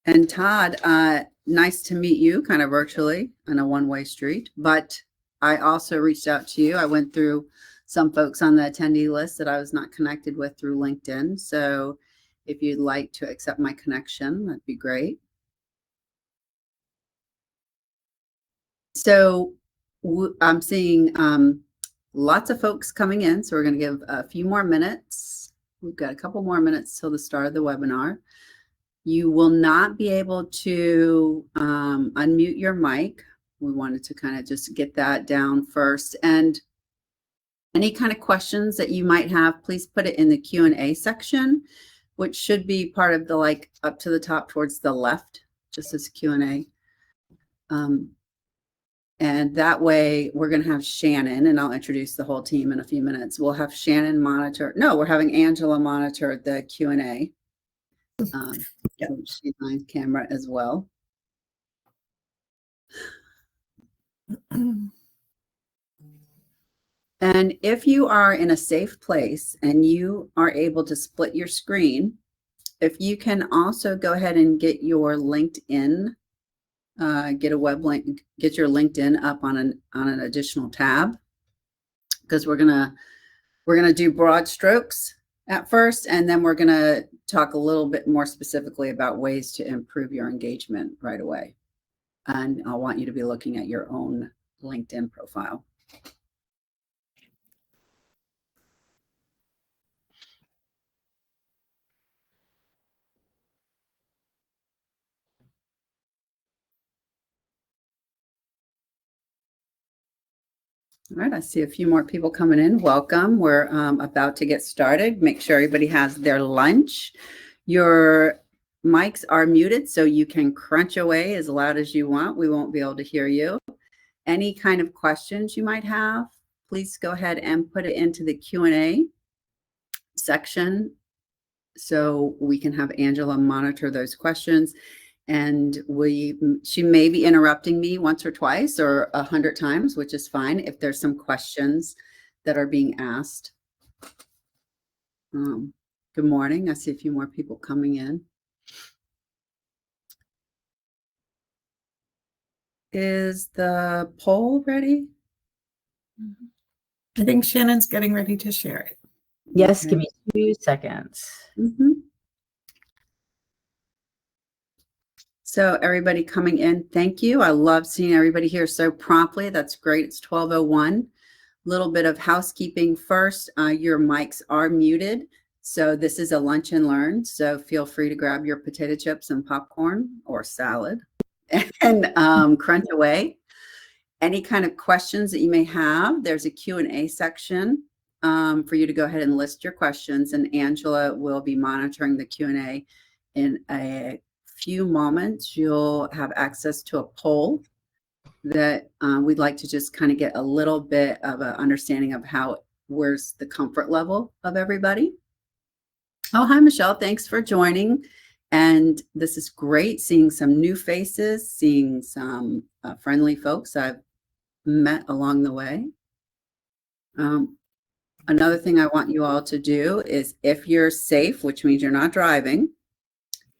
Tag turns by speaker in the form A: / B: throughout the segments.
A: And Todd, nice to meet you kind of virtually on a one-way street, but I also reached out to you. I went through some folks on the attendee list that I was not connected with through LinkedIn. So if you'd like to accept my connection, that'd be great. So I'm seeing lots of folks coming in. So we're going to give a few more minutes. We've got a couple more minutes till the start of the webinar. You will not be able to unmute your mic. We wanted to kind of just get that down first. And any kind of questions that you might have, please put it in the Q&A section, which should be part of the up to the top towards the left, just as Q&A. And that way we're going to have Shannon, and I'll introduce the whole team in a few minutes. We'll have Shannon monitor. No, we're having Angela monitor the Q&A. Yep. She's on camera as well. And if you are in a safe place and you are able to split your screen, if you can also go ahead and get your LinkedIn, get a web link, get your LinkedIn up on an additional tab, because we're gonna do broad strokes at first, and then we're gonna talk a little bit more specifically about ways to improve your engagement right away. And I want you to be looking at your own LinkedIn profile. All right, I see a few more people coming in. Welcome. We're about to get started. Make sure everybody has their lunch. Your mics are muted, so you can crunch away as loud as you want. We won't be able to hear you. Any kind of questions you might have, please go ahead and put it into the Q&A section so we can have Angela monitor those questions. And she may be interrupting me once or twice or 100 times, which is fine if there's some questions that are being asked. Good morning. I see a few more people coming in. Is the poll ready?
B: I think Shannon's getting ready to share it.
C: Yes, okay. Give me 2 seconds.
A: Mm-hmm. So everybody coming in, thank you. I love seeing everybody here so promptly. That's great. It's 12:01. Little bit of housekeeping first. Your mics are muted. So this is a lunch and learn. So feel free to grab your potato chips and popcorn or salad and crunch away. Any kind of questions that you may have, there's a Q&A section for you to go ahead and list your questions. And Angela will be monitoring the Q&A in a few moments. You'll have access to a poll that we'd like to just kind of get a little bit of an understanding of where's the comfort level of everybody. Oh, hi, Michelle. Thanks for joining. And this is great, seeing some new faces, seeing some friendly folks I've met along the way. Another thing I want you all to do is, if you're safe, which means you're not driving,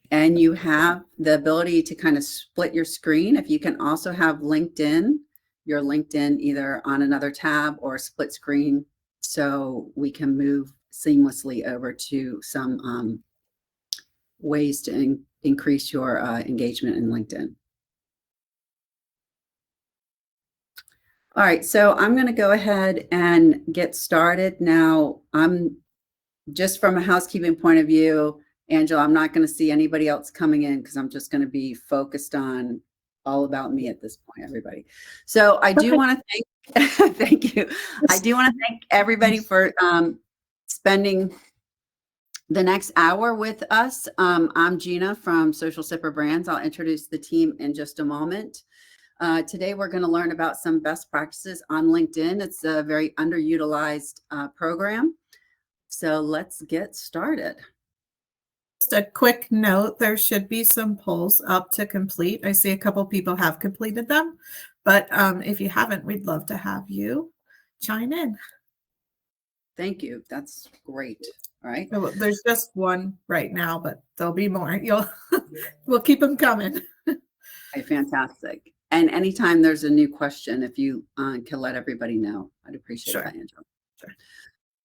A: and you have the ability to kind of split your screen, if you can also have your LinkedIn either on another tab or split screen, so we can move seamlessly over to some ways to increase your engagement in LinkedIn. All right, so I'm going to go ahead and get started now. I'm just from a housekeeping point of view, Angela, I'm not going to see anybody else coming in because I'm just going to be focused on all about me at this point, everybody. So I do want to thank, thank you. I do want to thank everybody for spending the next hour with us. I'm Gina from Social Sipper Brands. I'll introduce the team in just a moment. Today, we're going to learn about some best practices on LinkedIn. It's a very underutilized program. So let's get started.
B: Just a quick note, there should be some polls up to complete. I see a couple people have completed them, but if you haven't, we'd love to have you chime in.
A: Thank you. That's great. All right.
B: Oh, there's just one right now, but there'll be more. We'll keep them coming.
A: Okay, fantastic. And anytime there's a new question, if you can let everybody know, I'd appreciate
B: Sure.
A: that, Angela.
B: Sure.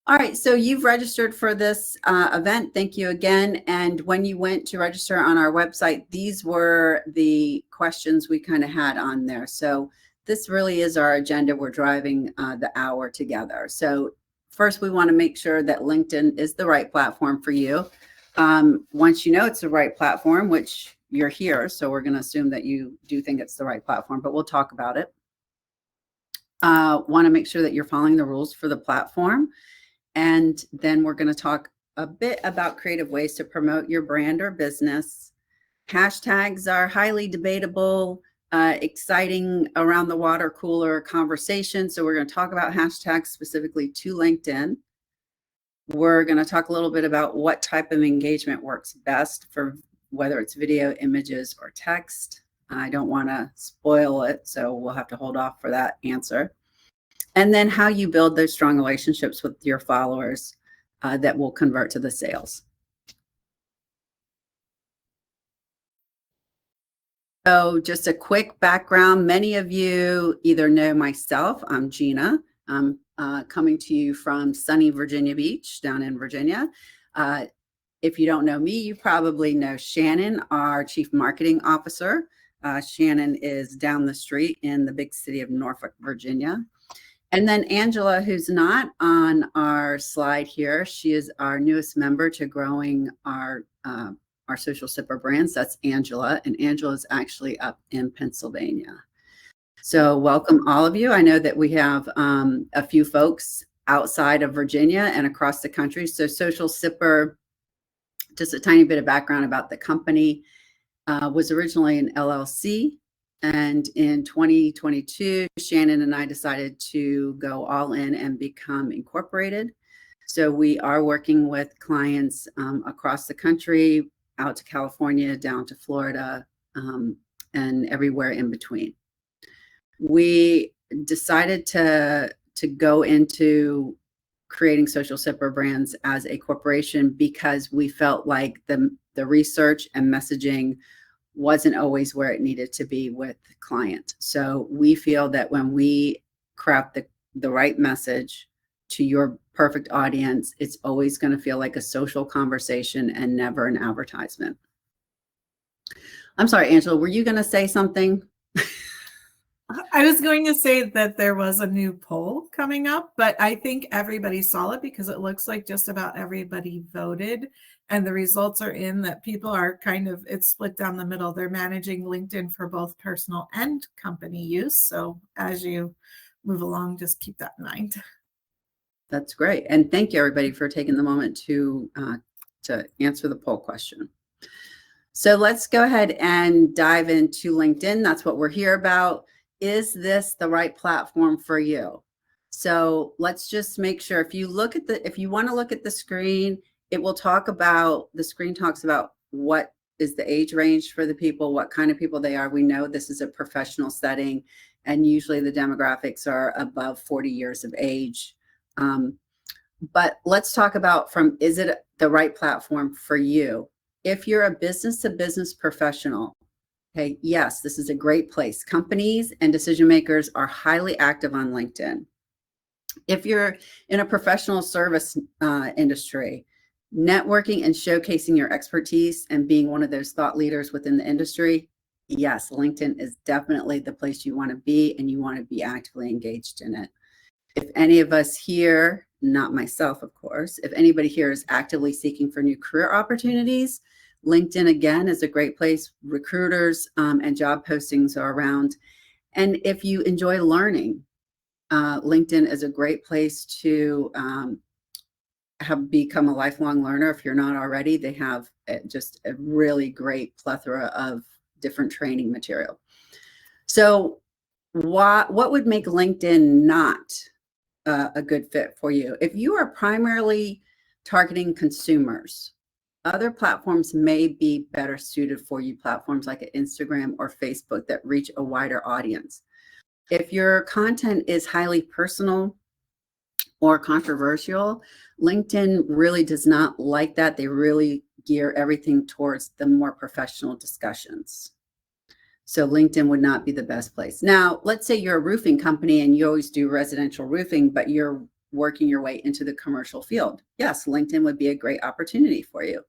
A: All right, so you've registered for this event. Thank you again. And when you went to register on our website, these were the questions we kind of had on there. So this really is our agenda. We're driving the hour together. So first, we want to make sure that LinkedIn is the right platform for you. Once you know it's the right platform, which you're here, so we're going to assume that you do think it's the right platform, but we'll talk about it. Want to make sure that you're following the rules for the platform. And then we're going to talk a bit about creative ways to promote your brand or business. Hashtags are highly debatable, exciting around the water cooler conversation. So we're going to talk about hashtags specifically to LinkedIn. We're going to talk a little bit about what type of engagement works best for whether it's video, images, or text. I don't want to spoil it, so we'll have to hold off for that answer. And then how you build those strong relationships with your followers that will convert to the sales. So just a quick background. Many of you either know myself. I'm Gina. I'm coming to you from sunny Virginia Beach down in Virginia. If you don't know me, you probably know Shannon, our Chief Marketing Officer. Shannon is down the street in the big city of Norfolk, Virginia. And then Angela, who's not on our slide here, she is our newest member to growing our Social Sipper brands. That's Angela, and Angela is actually up in Pennsylvania. So welcome all of you. I know that we have a few folks outside of Virginia and across the country. So Social Sipper, just a tiny bit of background about the company, was originally an LLC. And in 2022, Shannon and I decided to go all in and become incorporated. So we are working with clients across the country, out to California, down to Florida, and everywhere in between. We decided to go into creating Social Sipper brands as a corporation because we felt like the research and messaging wasn't always where it needed to be with the client. So we feel that when we craft the right message to your perfect audience, it's always going to feel like a social conversation and never an advertisement. I'm sorry, Angela, were you going to say something?
B: I was going to say that there was a new poll coming up, but I think everybody saw it because it looks like just about everybody voted. And the results are in that people are it's split down the middle. They're managing LinkedIn for both personal and company use. So as you move along, just keep that in mind.
A: That's great. And thank you, everybody, for taking the moment to answer the poll question. So let's go ahead and dive into LinkedIn. That's what we're here about. Is this the right platform for you? So let's just make sure if you want to look at the screen, the screen talks about what is the age range for the people, what kind of people they are. We know this is a professional setting, and usually the demographics are above 40 years of age. But let's talk about is it the right platform for you? If you're a business-to-business professional, okay, yes, this is a great place. Companies and decision makers are highly active on LinkedIn. If you're in a professional service industry, networking and showcasing your expertise and being one of those thought leaders within the industry, yes, LinkedIn is definitely the place you want to be, and you want to be actively engaged in it. If any of us here, not myself, of course, if anybody here is actively seeking for new career opportunities, LinkedIn, again, is a great place. Recruiters and job postings are around. And if you enjoy learning, LinkedIn is a great place to have become a lifelong learner. If you're not already, they have just a really great plethora of different training material. So what would make LinkedIn not a good fit for you? If you are primarily targeting consumers, other platforms may be better suited for you, platforms like Instagram or Facebook that reach a wider audience. If your content is highly personal or controversial. LinkedIn really does not like that. They really gear everything towards the more professional discussions. So LinkedIn would not be the best place. Now, let's say you're a roofing company and you always do residential roofing, but you're working your way into the commercial field. Yes, LinkedIn would be a great opportunity for you.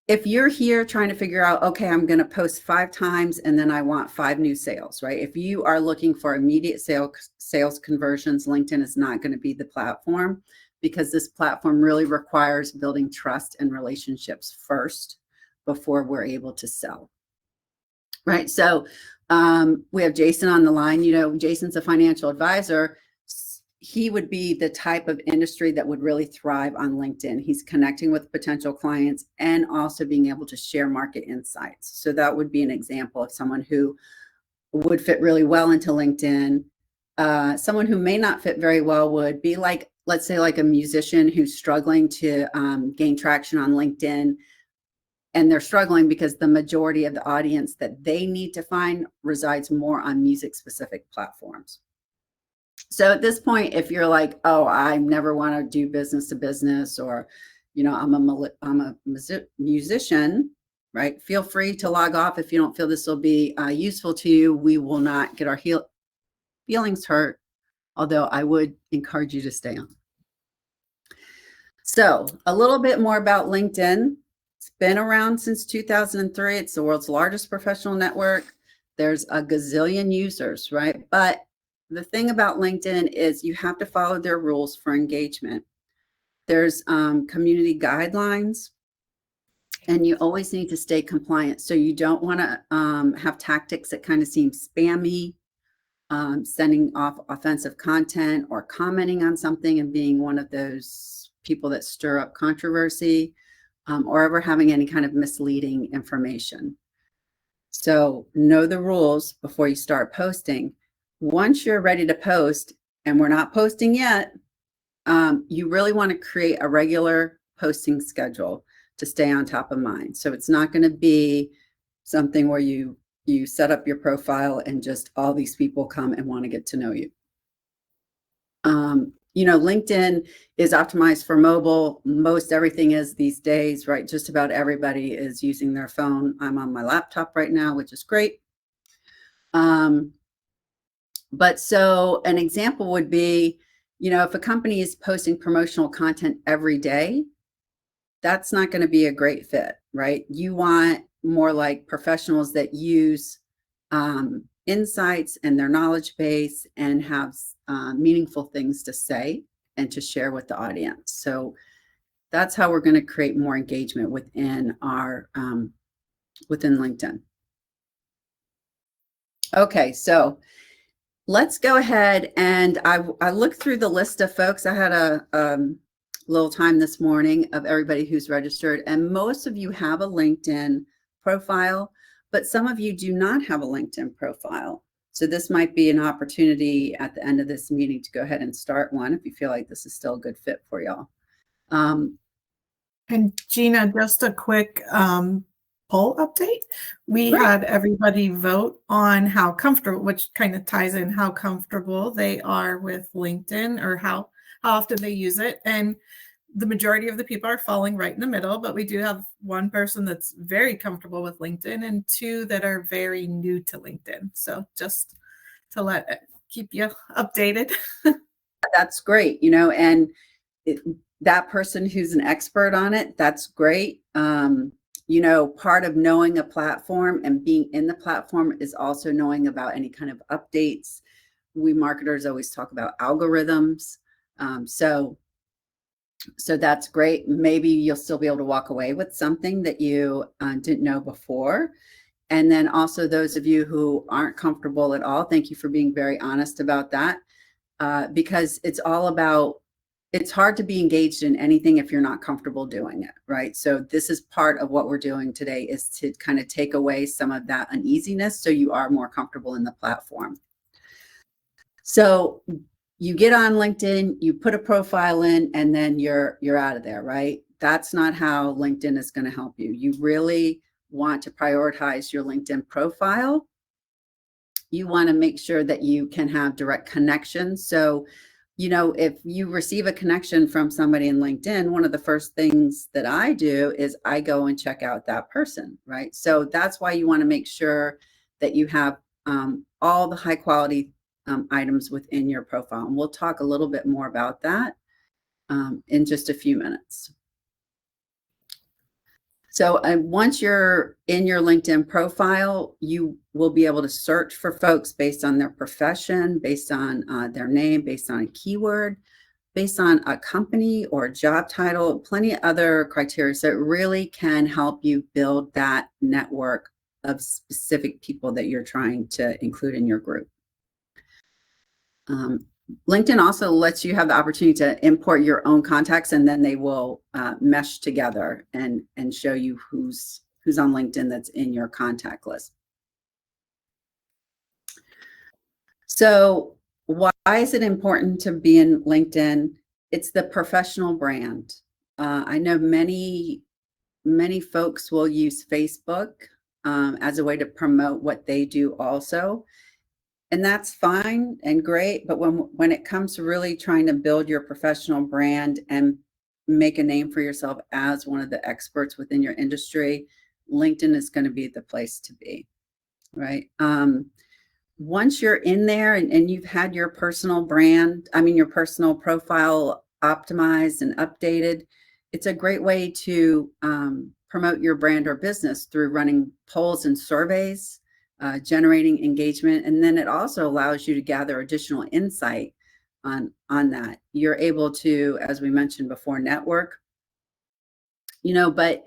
A: If you're here trying to figure out, okay, I'm going to post 5 times and then I want 5 new sales, right? If you are looking for immediate sales conversions, LinkedIn is not going to be the platform, because this platform really requires building trust and relationships first before we're able to sell. Right. So we have Jason on the line. You know, Jason's a financial advisor. He would be the type of industry that would really thrive on LinkedIn. He's connecting with potential clients and also being able to share market insights. So that would be an example of someone who would fit really well into LinkedIn. Someone who may not fit very well would be like, let's say, like a musician who's struggling to gain traction on LinkedIn. And they're struggling because the majority of the audience that they need to find resides more on music-specific platforms. So at this point, if you're like, oh, I never want to do business to business, or, you know, I'm a musician, right? Feel free to log off if you don't feel this will be useful to you. We will not get our feelings hurt, although I would encourage you to stay on. So a little bit more about LinkedIn. It's been around since 2003. It's the world's largest professional network. There's a gazillion users, right? But the thing about LinkedIn is you have to follow their rules for engagement. There's community guidelines, and you always need to stay compliant. So you don't want to have tactics that kind of seem spammy, sending off offensive content or commenting on something and being one of those people that stir up controversy. Or ever having any kind of misleading information. So know the rules before you start posting. Once you're ready to post, and we're not posting yet, you really want to create a regular posting schedule to stay on top of mind. So it's not going to be something where you set up your profile and just all these people come and want to get to know you. You know, LinkedIn is optimized for mobile. Most everything is these days, right? Just about everybody is using their phone. I'm on my laptop right now, which is great. But so an example would be, you know, if a company is posting promotional content every day, that's not going to be a great fit, right? You want more like professionals that use insights and their knowledge base and have meaningful things to say and to share with the audience. So that's how we're going to create more engagement within our within LinkedIn. Okay, so let's go ahead, and I looked through the list of folks. I had a little time this morning of everybody who's registered, and most of you have a LinkedIn profile, but some of you do not have a LinkedIn profile. So this might be an opportunity at the end of this meeting to go ahead and start one if you feel like this is still a good fit for y'all.
B: And Gina, just a quick poll update. We had everybody vote on how comfortable, which kind of ties in how comfortable they are with LinkedIn, or how often they use it. And the majority of the people are falling right in the middle, but we do have one person that's very comfortable with LinkedIn and 2 that are very new to LinkedIn. So just to keep you updated.
A: That's great, you know, and that person who's an expert on it, that's great. You know, part of knowing a platform and being in the platform is also knowing about any kind of updates. We marketers always talk about algorithms. So that's great. Maybe you'll still be able to walk away with something that you didn't know before. And then also those of you who aren't comfortable at all, thank you for being very honest about that, because it's all about, it's hard to be engaged in anything if you're not comfortable doing it, right? So this is part of what we're doing today, is to kind of take away some of that uneasiness so you are more comfortable in the platform. So you get on LinkedIn, you put a profile in, and then you're out of there, right? That's not how LinkedIn is going to help you. You really want to prioritize your LinkedIn profile. You want to make sure that you can have direct connections. So you know, if you receive a connection from somebody in LinkedIn, one of the first things that I do is I go and check out that person, right? So that's why you want to make sure that you have all the high quality items within your profile. And we'll talk a little bit more about that in just a few minutes. So once you're in your LinkedIn profile, you will be able to search for folks based on their profession, based on their name, based on a keyword, based on a company or a job title, plenty of other criteria. So it really can help you build that network of specific people that you're trying to include in your group. LinkedIn also lets you have the opportunity to import your own contacts, and then they will mesh together and show you who's on LinkedIn that's in your contact list. So why is it important to be in LinkedIn? It's the professional brand. I know many folks will use Facebook as a way to promote what they do also. And that's fine and great, but when it comes to really trying to build your professional brand and make a name for yourself as one of the experts within your industry, LinkedIn is going to be the place to be, right? Once you're in there and you've had your personal brand, your personal profile optimized and updated, it's a great way to promote your brand or business through running polls and surveys, generating engagement, and then it also allows you to gather additional insight on that. You're able to, as we mentioned before, network, but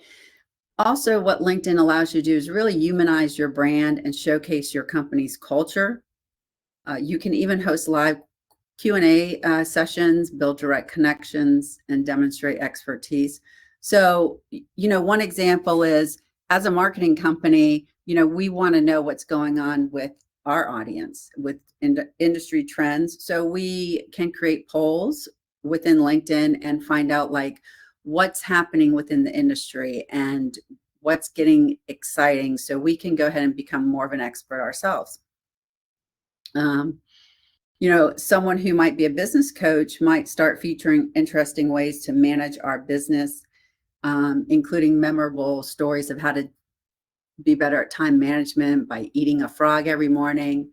A: also what LinkedIn allows you to do is really humanize your brand and showcase your company's culture. You can even host live Q&A sessions, build direct connections, and demonstrate expertise. So, one example is, as a marketing company, we want to know what's going on with our audience, with industry trends. So we can create polls within LinkedIn and find out what's happening within the industry and what's getting exciting. So we can go ahead and become more of an expert ourselves. Someone who might be a business coach might start featuring interesting ways to manage our business, including memorable stories of how to be better at time management by eating a frog every morning.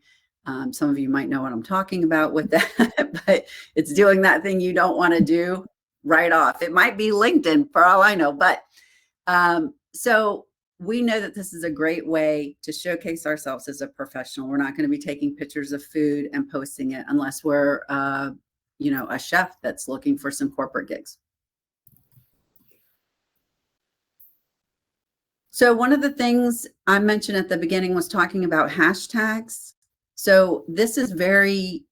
A: Some of you might know what I'm talking about with that, but it's doing that thing you don't want to do right off. It might be LinkedIn for all I know, but so we know that this is a great way to showcase ourselves as a professional. We're not going to be taking pictures of food and posting it unless we're, a chef that's looking for some corporate gigs. So one of the things I mentioned at the beginning was talking about hashtags. So this is a very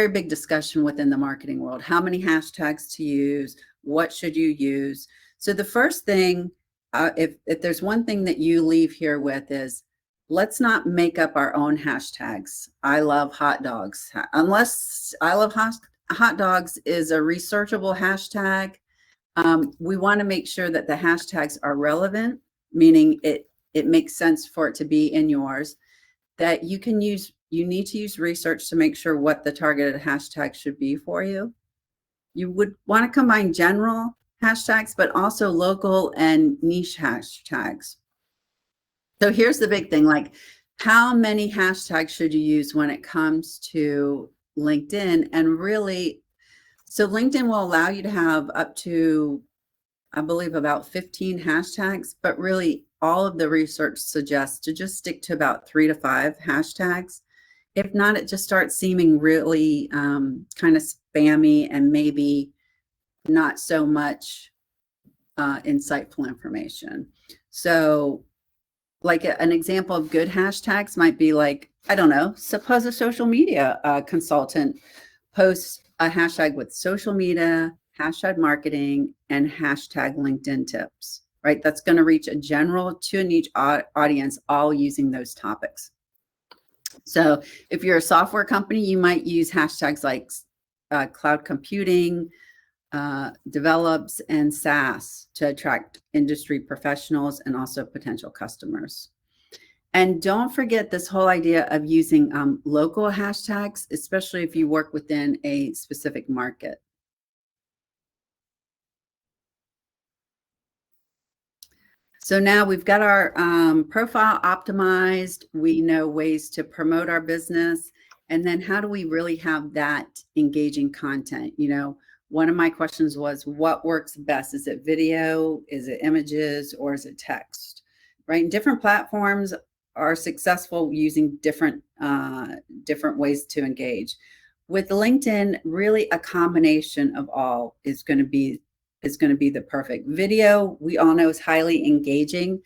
A: big discussion within the marketing world. How many hashtags to use? What should you use? So the first thing, if there's one thing that you leave here with, is let's not make up our own hashtags. I love hot dogs. Unless I love hot dogs is a researchable hashtag. We want to make sure that the hashtags are relevant, meaning it makes sense for it to be in yours, that you need to use research to make sure what the targeted hashtag should be for you. You would want to combine general hashtags, but also local and niche hashtags. So here's the big thing, how many hashtags should you use when it comes to LinkedIn? And really, so LinkedIn will allow you to have up to, I believe, about 15 hashtags, but really all of the research suggests to just stick to about 3 to 5 hashtags. If not, it just starts seeming really kind of spammy and maybe not so much insightful information. So an example of good hashtags might be I don't know, suppose a social media consultant posts a hashtag with social media, hashtag marketing, and hashtag LinkedIn tips, right? That's going to reach a general to a niche audience, all using those topics. So if you're a software company, you might use hashtags like cloud computing, develops, and SaaS to attract industry professionals and also potential customers. And don't forget this whole idea of using local hashtags, especially if you work within a specific market. So now we've got our profile optimized. We know ways to promote our business. And then how do we really have that engaging content? You know, one of my questions was, what works best? Is it video? Is it images? Or is it text? Right? And different platforms are successful using different ways to engage. With LinkedIn, really a combination of all is going to be the perfect. Video, we all know, is highly engaging,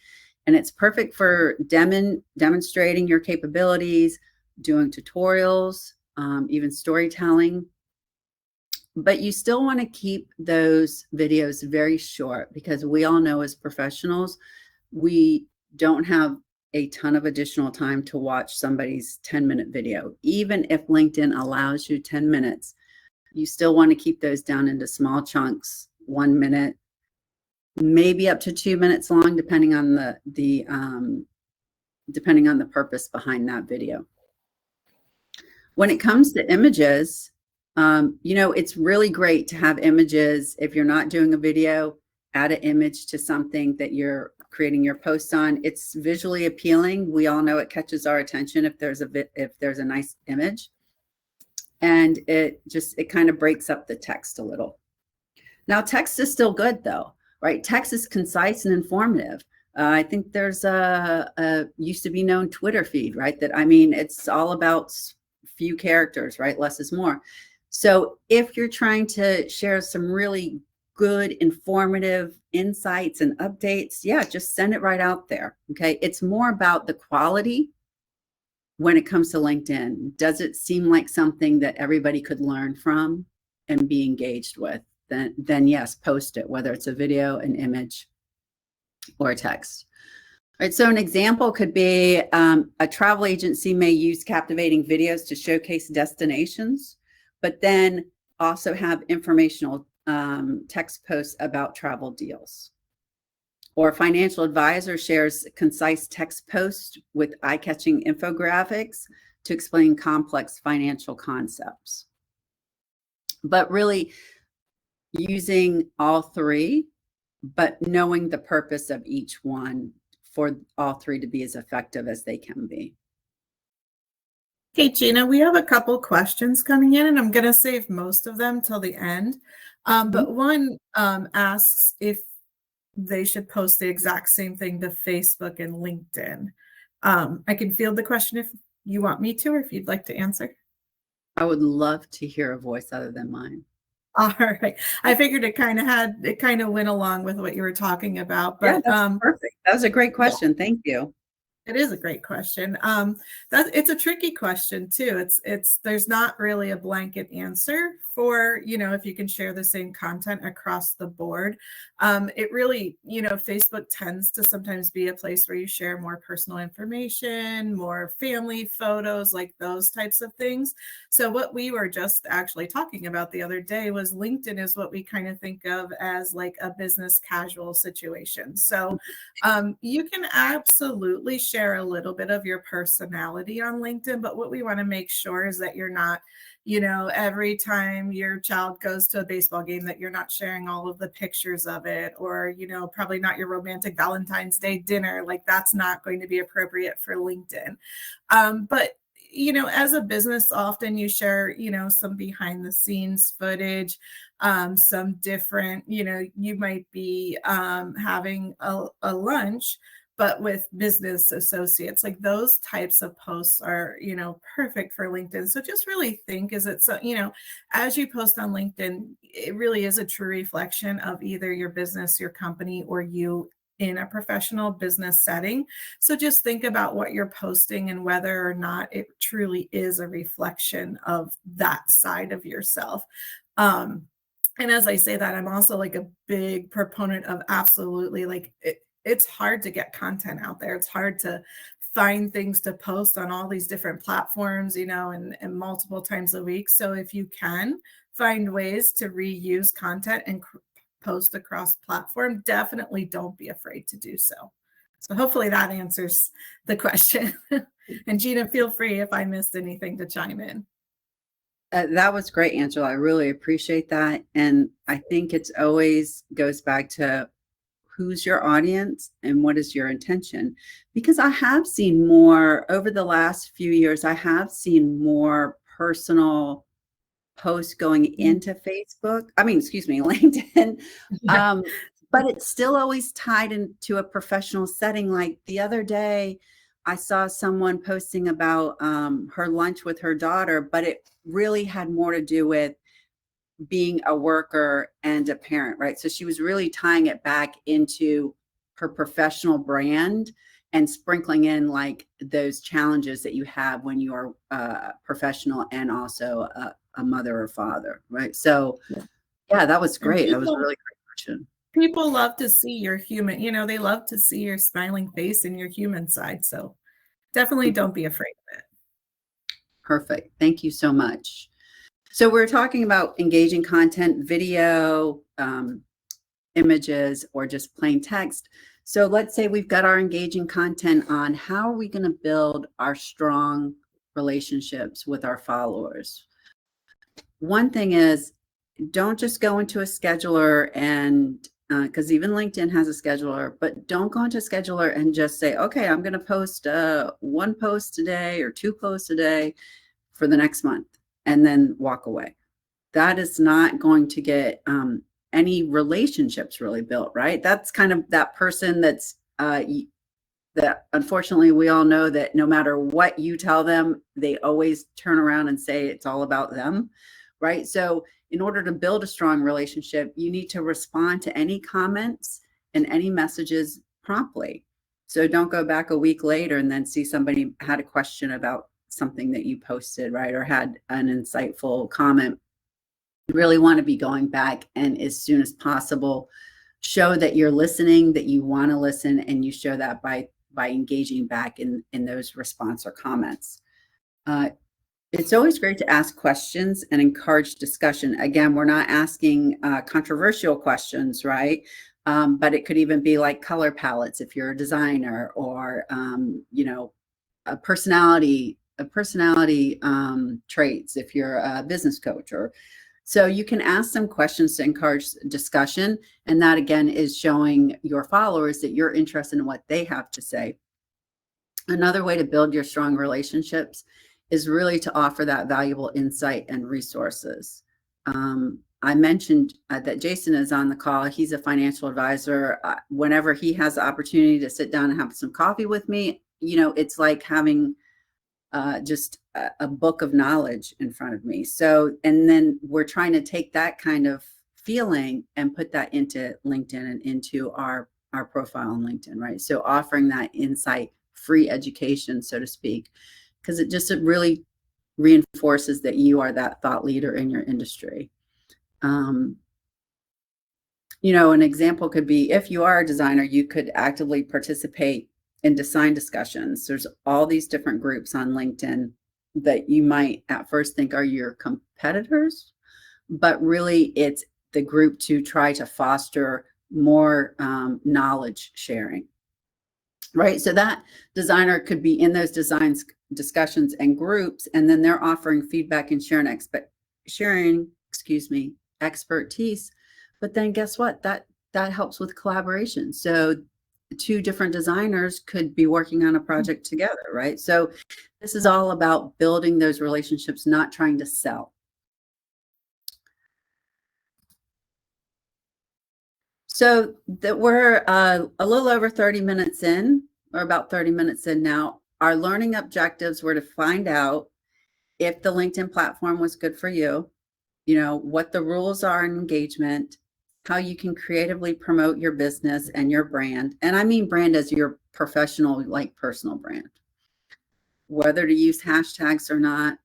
A: and it's perfect for demonstrating your capabilities, doing tutorials, even storytelling. But you still want to keep those videos very short, because we all know as professionals, we don't have a ton of additional time to watch somebody's 10-minute video. Even if LinkedIn allows you 10 minutes, you still want to keep those down into small chunks, 1 minute, maybe up to 2 minutes long, depending on the purpose behind that video. When it comes to images, you know, it's really great to have images. If you're not doing a video, add an image to something that you're creating your post on. It's visually appealing. We all know it catches our attention if there's a nice image, and it kind of breaks up the text a little. Now, text is still good though, right? Text is concise and informative. I think there's a used to be known Twitter feed, right? That, I mean, it's all about few characters, right? Less is more. So if you're trying to share some really good, informative insights and updates, yeah, just send it right out there. Okay. It's more about the quality when it comes to LinkedIn. Does it seem like something that everybody could learn from and be engaged with? Then yes, post it, whether it's a video, an image, or a text. All right, so an example could be a travel agency may use captivating videos to showcase destinations, but then also have informational text posts about travel deals. Or a financial advisor shares concise text posts with eye-catching infographics to explain complex financial concepts. But really, using all three, but knowing the purpose of each one for all three to be as effective as they can be.
B: Hey, Gina, we have a couple questions coming in, and I'm going to save most of them till the end. But one asks if they should post the exact same thing to Facebook and LinkedIn. I can field the question if you want me to, or if you'd like to answer.
A: I would love to hear a voice other than mine.
B: All right. I figured it kind of went along with what you were talking about. But
A: yeah, that's perfect. That was a great question. Yeah. Thank you.
B: It is a great question. It's a tricky question too. There's not really a blanket answer for, you know, if you can share the same content across the board. It really, you know, Facebook tends to sometimes be a place where you share more personal information, more family photos, like those types of things. So what we were just actually talking about the other day was LinkedIn is what we kind of think of as like a business casual situation. So you can absolutely share a little bit of your personality on LinkedIn, but what we want to make sure is that you're not, you know, every time your child goes to a baseball game, that you're not sharing all of the pictures of it, or, you know, probably not your romantic Valentine's Day dinner. Like, that's not going to be appropriate for LinkedIn. But you know, as a business, often you share, you know, some behind the scenes footage, some different, you know, you might be having a lunch, but with business associates. Like, those types of posts are, you know, perfect for LinkedIn. So just really think, is it so, you know, as you post on LinkedIn, it really is a true reflection of either your business, your company, or you in a professional business setting. So just think about what you're posting and whether or not it truly is a reflection of that side of yourself. And as I say that, I'm also like a big proponent of absolutely, like, it's hard to get content out there. It's hard to find things to post on all these different platforms, you know, and multiple times a week. So if you can find ways to reuse content and post across platform, definitely don't be afraid to do so. So hopefully that answers the question. And Gina, feel free if I missed anything to chime in.
A: That was great, Angela. I really appreciate that. And I think it's always goes back to who's your audience and what is your intention? Because I have seen more over the last few years, I have seen more personal posts going into Facebook. I mean, excuse me, LinkedIn.
C: Yeah.
A: But it's still always tied into a professional setting. Like the other day, I saw someone posting about her lunch with her daughter, but it really had more to do with being a worker and a parent, right? So she was really tying it back into her professional brand and sprinkling in like those challenges that you have when you are a professional and also a mother or father, right? So yeah, that was great. That was a really great question.
B: People love to see your human, they love to see your smiling face and your human side. So definitely don't be afraid of it.
A: Perfect. Thank you so much. So we're talking about engaging content, video, images, or just plain text. So let's say we've got our engaging content on. How are we going to build our strong relationships with our followers? One thing is, don't just go into a scheduler and because even LinkedIn has a scheduler, but don't go into a scheduler and just say, okay, I'm going to post one post a day or 2 posts a day for the next month, and then walk away. That is not going to get any relationships really built, right? That's kind of that person that's that unfortunately we all know that no matter what you tell them, they always turn around and say it's all about them, right? So in order to build a strong relationship, you need to respond to any comments and any messages promptly. So don't go back a week later and then see somebody had a question about something that you posted, right? Or had an insightful comment. You really want to be going back and as soon as possible, show that you're listening, that you want to listen, and you show that by engaging back in those response or comments. It's always great to ask questions and encourage discussion. Again, we're not asking controversial questions, right? But it could even be like color palettes if you're a designer, or a personality traits if you're a business coach. Or so you can ask some questions to encourage discussion, and that again is showing your followers that you're interested in what they have to say. Another way to build your strong relationships is really to offer that valuable insight and resources. I mentioned that Jason is on the call. He's a financial advisor. Whenever he has the opportunity to sit down and have some coffee with me, it's like having just a book of knowledge in front of me. So, and then we're trying to take that kind of feeling and put that into LinkedIn and into our profile on LinkedIn, right? So offering that insight, free education, so to speak, because it really reinforces that you are that thought leader in your industry. An example could be, if you are a designer, you could actively participate in design discussions. There's all these different groups on LinkedIn that you might at first think are your competitors, but really it's the group to try to foster more knowledge sharing, right? So that designer could be in those designs discussions and groups, and then they're offering feedback and sharing expertise. But then guess what? That helps with collaboration. So 2 different designers could be working on a project together, right? So this is all about building those relationships, not trying to sell. So that we're a little over 30 minutes in, or about 30 minutes in now. Our learning objectives were to find out if the LinkedIn platform was good for you, what the rules are in engagement, how you can creatively promote your business and your brand. And I mean brand as your professional, like personal brand, whether to use hashtags or not,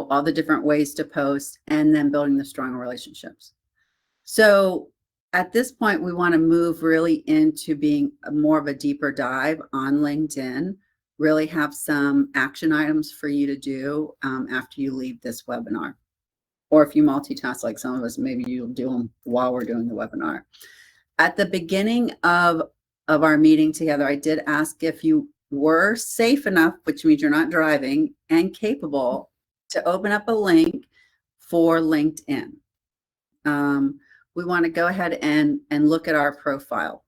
A: all the different ways to post, and then building the strong relationships. So at this point, we want to move really into being more of a deeper dive on LinkedIn, really have some action items for you to do after you leave this webinar. Or if you multitask like some of us, maybe you'll do them while we're doing the webinar. At the beginning of of our meeting together, I did ask if you were safe enough, which means you're not driving, and capable to open up a link for LinkedIn. We want to go ahead and look at our profile.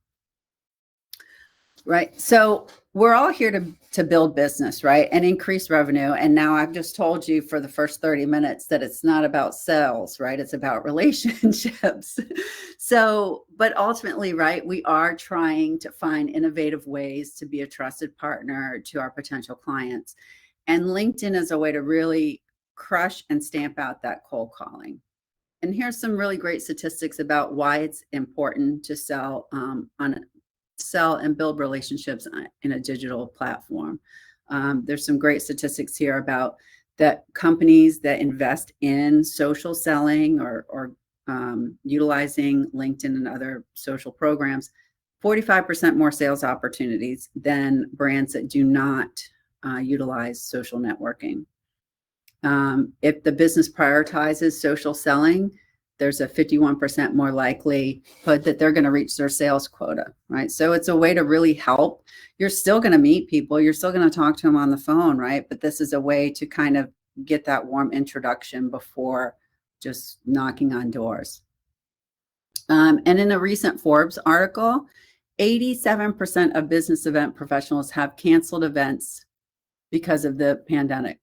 A: Right. So we're all here to build business, right? And increase revenue. And now I've just told you for the first 30 minutes that it's not about sales, right? It's about relationships. So, but ultimately, right, we are trying to find innovative ways to be a trusted partner to our potential clients. And LinkedIn is a way to really crush and stamp out that cold calling. And here's some really great statistics about why it's important to sell sell and build relationships in a digital platform. There's some great statistics here about that companies that invest in social selling or utilizing LinkedIn and other social programs, 45% more sales opportunities than brands that do not utilize social networking. If the business prioritizes social selling, there's a 51% more likelihood that they're going to reach their sales quota, right? So it's a way to really help. You're still going to meet people. You're still going to talk to them on the phone, right? But this is a way to kind of get that warm introduction before just knocking on doors. And in a recent Forbes article, 87% of business event professionals have canceled events because of the pandemic,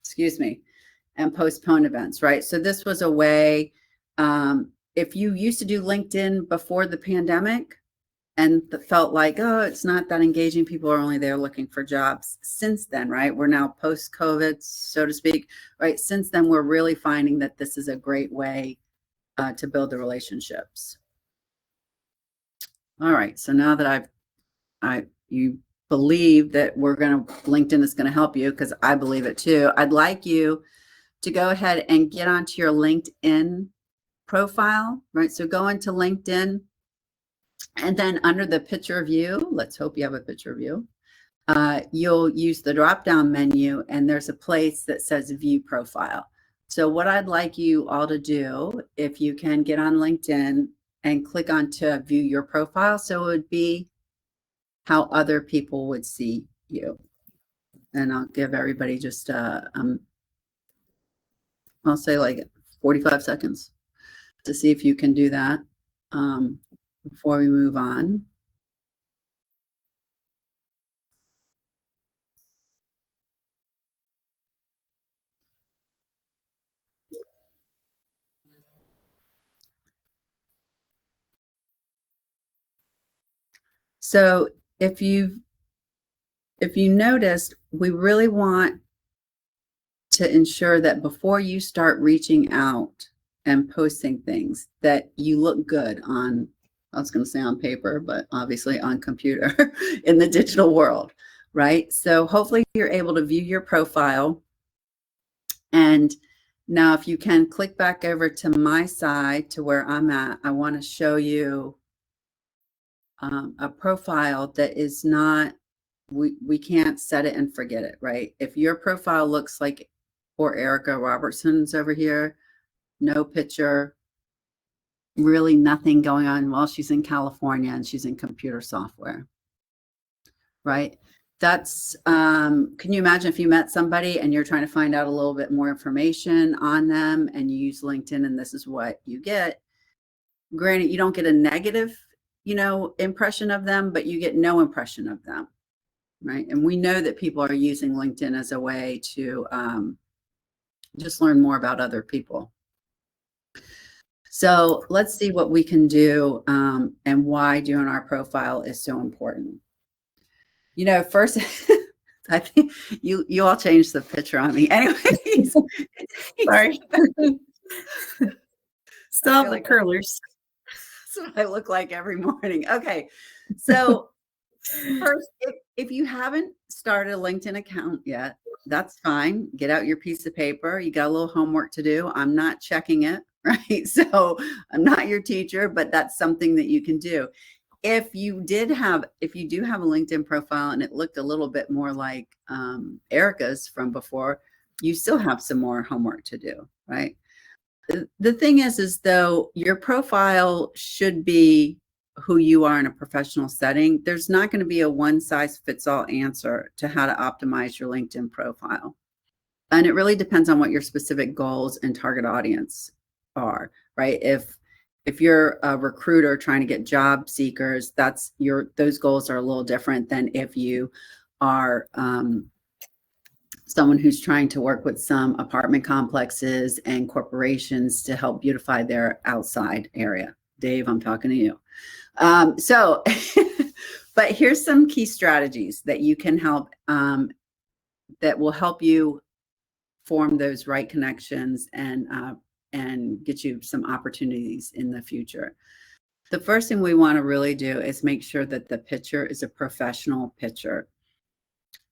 A: excuse me, and postpone events, right? So this was a way, if you used to do LinkedIn before the pandemic and felt like, oh, it's not that engaging, people are only there looking for jobs. Since then, right, we're now post-COVID, so to speak, right? Since then, we're really finding that this is a great way to build the relationships. All right, so now that you believe that LinkedIn is gonna help you, because I believe it too, I'd like you to go ahead and get onto your LinkedIn profile, right? So go into LinkedIn, and then under the picture view, let's hope you have a picture view, you'll use the drop-down menu, and there's a place that says view profile. So what I'd like you all to do, if you can get on LinkedIn and click on to view your profile, so it would be how other people would see you. And I'll give everybody just I'll say like 45 seconds to see if you can do that before we move on. So if you noticed, we really want to ensure that before you start reaching out and posting things, that you look good on, I was going to say on paper, but obviously on computer in the digital world, right? So hopefully you're able to view your profile. And now if you can click back over to my side to where I'm at, I want to show you a profile that is not, we can't set it and forget it, right? If your profile looks like poor Erica Robertson's over here, no picture, really nothing going on while she's in California and she's in computer software, right? That's, can you imagine if you met somebody and you're trying to find out a little bit more information on them and you use LinkedIn and this is what you get? Granted, you don't get a negative, impression of them, but you get no impression of them, right? And we know that people are using LinkedIn as a way to just learn more about other people. So let's see what we can do and why doing our profile is so important. First, I think you all changed the picture on me. Anyways,
B: Sorry. Still have the curlers.
A: That's what I look like every morning. Okay. So first, if you haven't started a LinkedIn account yet, that's fine. Get out your piece of paper. You got a little homework to do. I'm not checking it, right? So I'm not your teacher, but that's something that you can do. If you do have a LinkedIn profile and it looked a little bit more like Erica's from before, you still have some more homework to do, right? The thing is though, your profile should be who you are in a professional setting. There's not going to be a one size fits all answer to how to optimize your LinkedIn profile. And it really depends on what your specific goals and target audience are, right? If you're a recruiter trying to get job seekers, those goals are a little different than if you are someone who's trying to work with some apartment complexes and corporations to help beautify their outside area. Dave, I'm talking to you. But here's some key strategies that you can help, that will help you form those right connections and get you some opportunities in the future. The first thing we want to really do is make sure that the picture is a professional picture.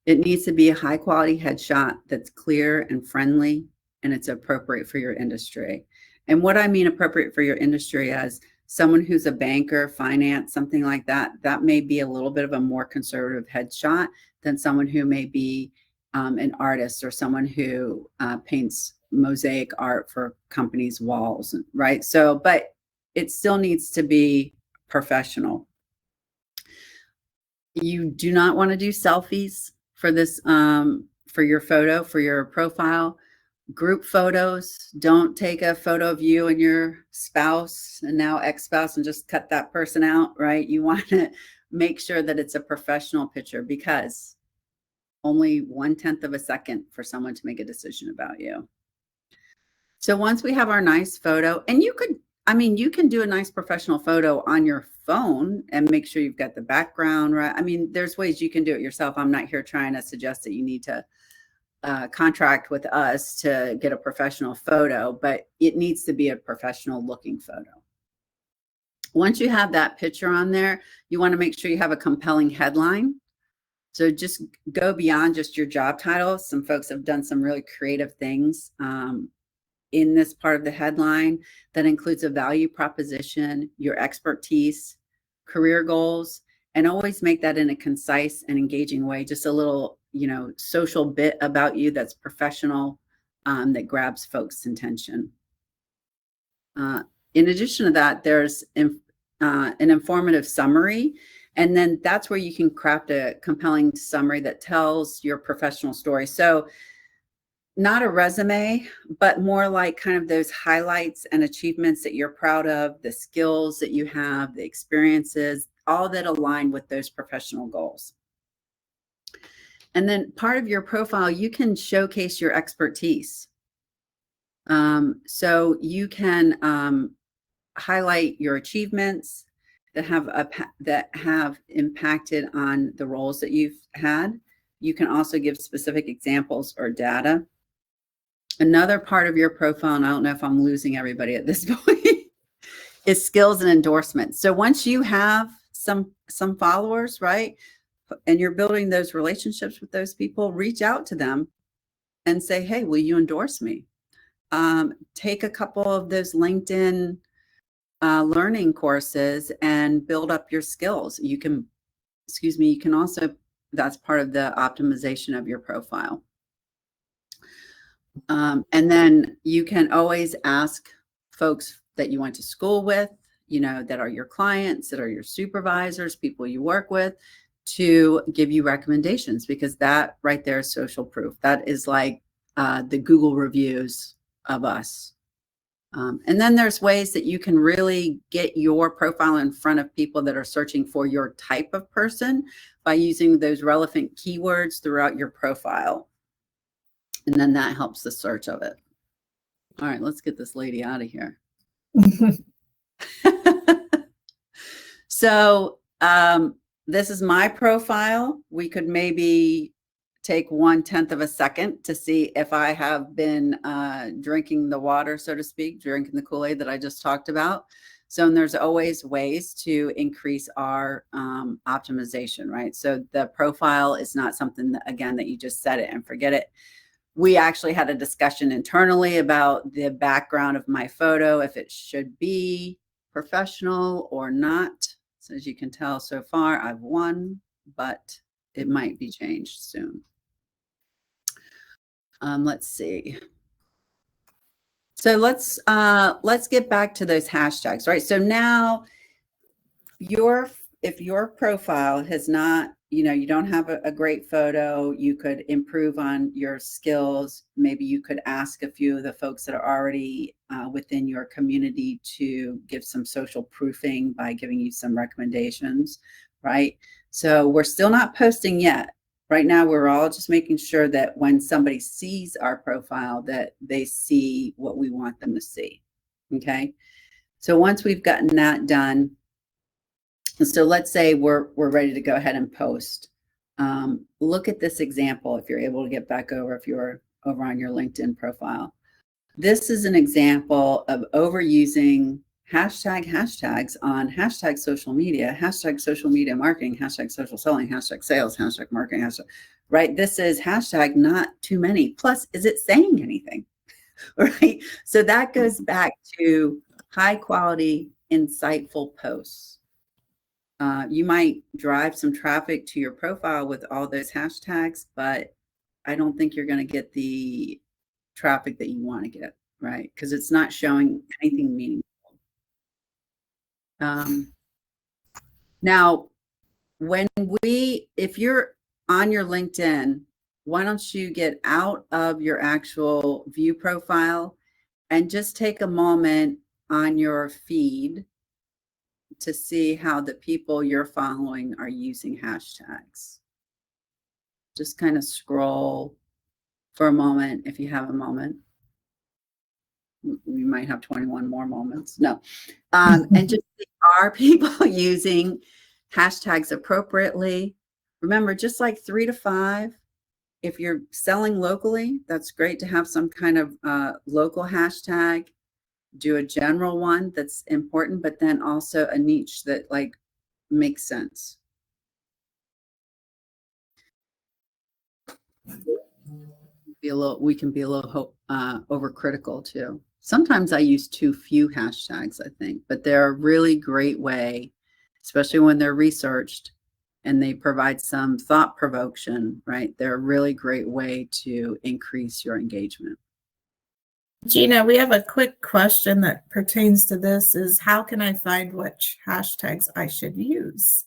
A: It needs to be a high quality headshot that's clear and friendly, and it's appropriate for your industry. And what I mean appropriate for your industry, as someone who's a banker, finance, something like that, that may be a little bit of a more conservative headshot than someone who may be an artist or someone who paints mosaic art for companies' walls, right? So, but it still needs to be professional. You do not want to do selfies for this, for your photo, for your profile. Group photos, don't take a photo of you and your spouse and now ex-spouse and just cut that person out, right? You want to make sure that it's a professional picture, because only 1/10 of a second for someone to make a decision about you. So once we have our nice photo, and you can do a nice professional photo on your phone and make sure you've got the background right. I mean, there's ways you can do it yourself. I'm not here trying to suggest that you need to contract with us to get a professional photo, but it needs to be a professional looking photo. Once you have that picture on there, you want to make sure you have a compelling headline. So just go beyond just your job title. Some folks have done some really creative things in this part of the headline that includes a value proposition, your expertise, career goals, and always make that in a concise and engaging way. Just a little, social bit about you that's professional, that grabs folks' attention. In addition to that, there's an informative summary. And then that's where you can craft a compelling summary that tells your professional story. So not a resume, but more like kind of those highlights and achievements that you're proud of, the skills that you have, the experiences, all that align with those professional goals. And then part of your profile, you can showcase your expertise. So you can highlight your achievements that have impacted on the roles that you've had. You can also give specific examples or data. Another part of your profile, and I don't know if I'm losing everybody at this point, is skills and endorsements. So once you have some followers, right, and you're building those relationships with those people, reach out to them and say, hey, will you endorse me? Take a couple of those LinkedIn learning courses and build up your skills. You can also, that's part of the optimization of your profile. And then you can always ask folks that you went to school with, that are your clients, that are your supervisors, people you work with, to give you recommendations, because that right there is social proof. That is like the Google reviews of us. And then there's ways that you can really get your profile in front of people that are searching for your type of person by using those relevant keywords throughout your profile. And then that helps the search of it. All right, let's get this lady out of here. So this is my profile. We could maybe take 1/10 of a second to see if I have been drinking the water, so to speak, drinking the Kool-Aid that I just talked about. So, and there's always ways to increase our optimization, right? So the profile is not something that, again, that you just set it and forget it. We actually had a discussion internally about the background of my photo, if it should be professional or not. So as you can tell so far, I've won, but it might be changed soon. Let's see. So let's get back to those hashtags, right? So now if your profile has not, you don't have a great photo, you could improve on your skills. Maybe you could ask a few of the folks that are already within your community to give some social proofing by giving you some recommendations, right? So we're still not posting yet. Right now, we're all just making sure that when somebody sees our profile, that they see what we want them to see, okay? So once we've gotten that done, so let's say we're ready to go ahead and post. Look at this example if you're able to get back over, if you're over on your LinkedIn profile. This is an example of overusing hashtags on hashtag social media marketing, hashtag social selling, hashtag sales, hashtag marketing, hashtag, right? This is hashtag not too many. Plus, is it saying anything? Right? So that goes back to high quality, insightful posts. You might drive some traffic to your profile with all those hashtags, but I don't think you're going to get the traffic that you want to get, right? Because it's not showing anything meaningful. Now, if you're on your LinkedIn, why don't you get out of your actual view profile and just take a moment on your feed to see how the people you're following are using hashtags. Just kind of scroll for a moment if you have a moment. We might have 21 more moments. No. And just see, are people using hashtags appropriately? Remember, just like 3 to 5, if you're selling locally, that's great to have some kind of local hashtag. Do a general one that's important, but then also a niche that like makes sense. We can be a little overcritical too. Sometimes I use too few hashtags, I think, but they're a really great way, especially when they're researched and they provide some thought provocation, right? They're a really great way to increase your engagement.
B: Gina, we have a quick question that pertains to this is how can I find which hashtags I should use?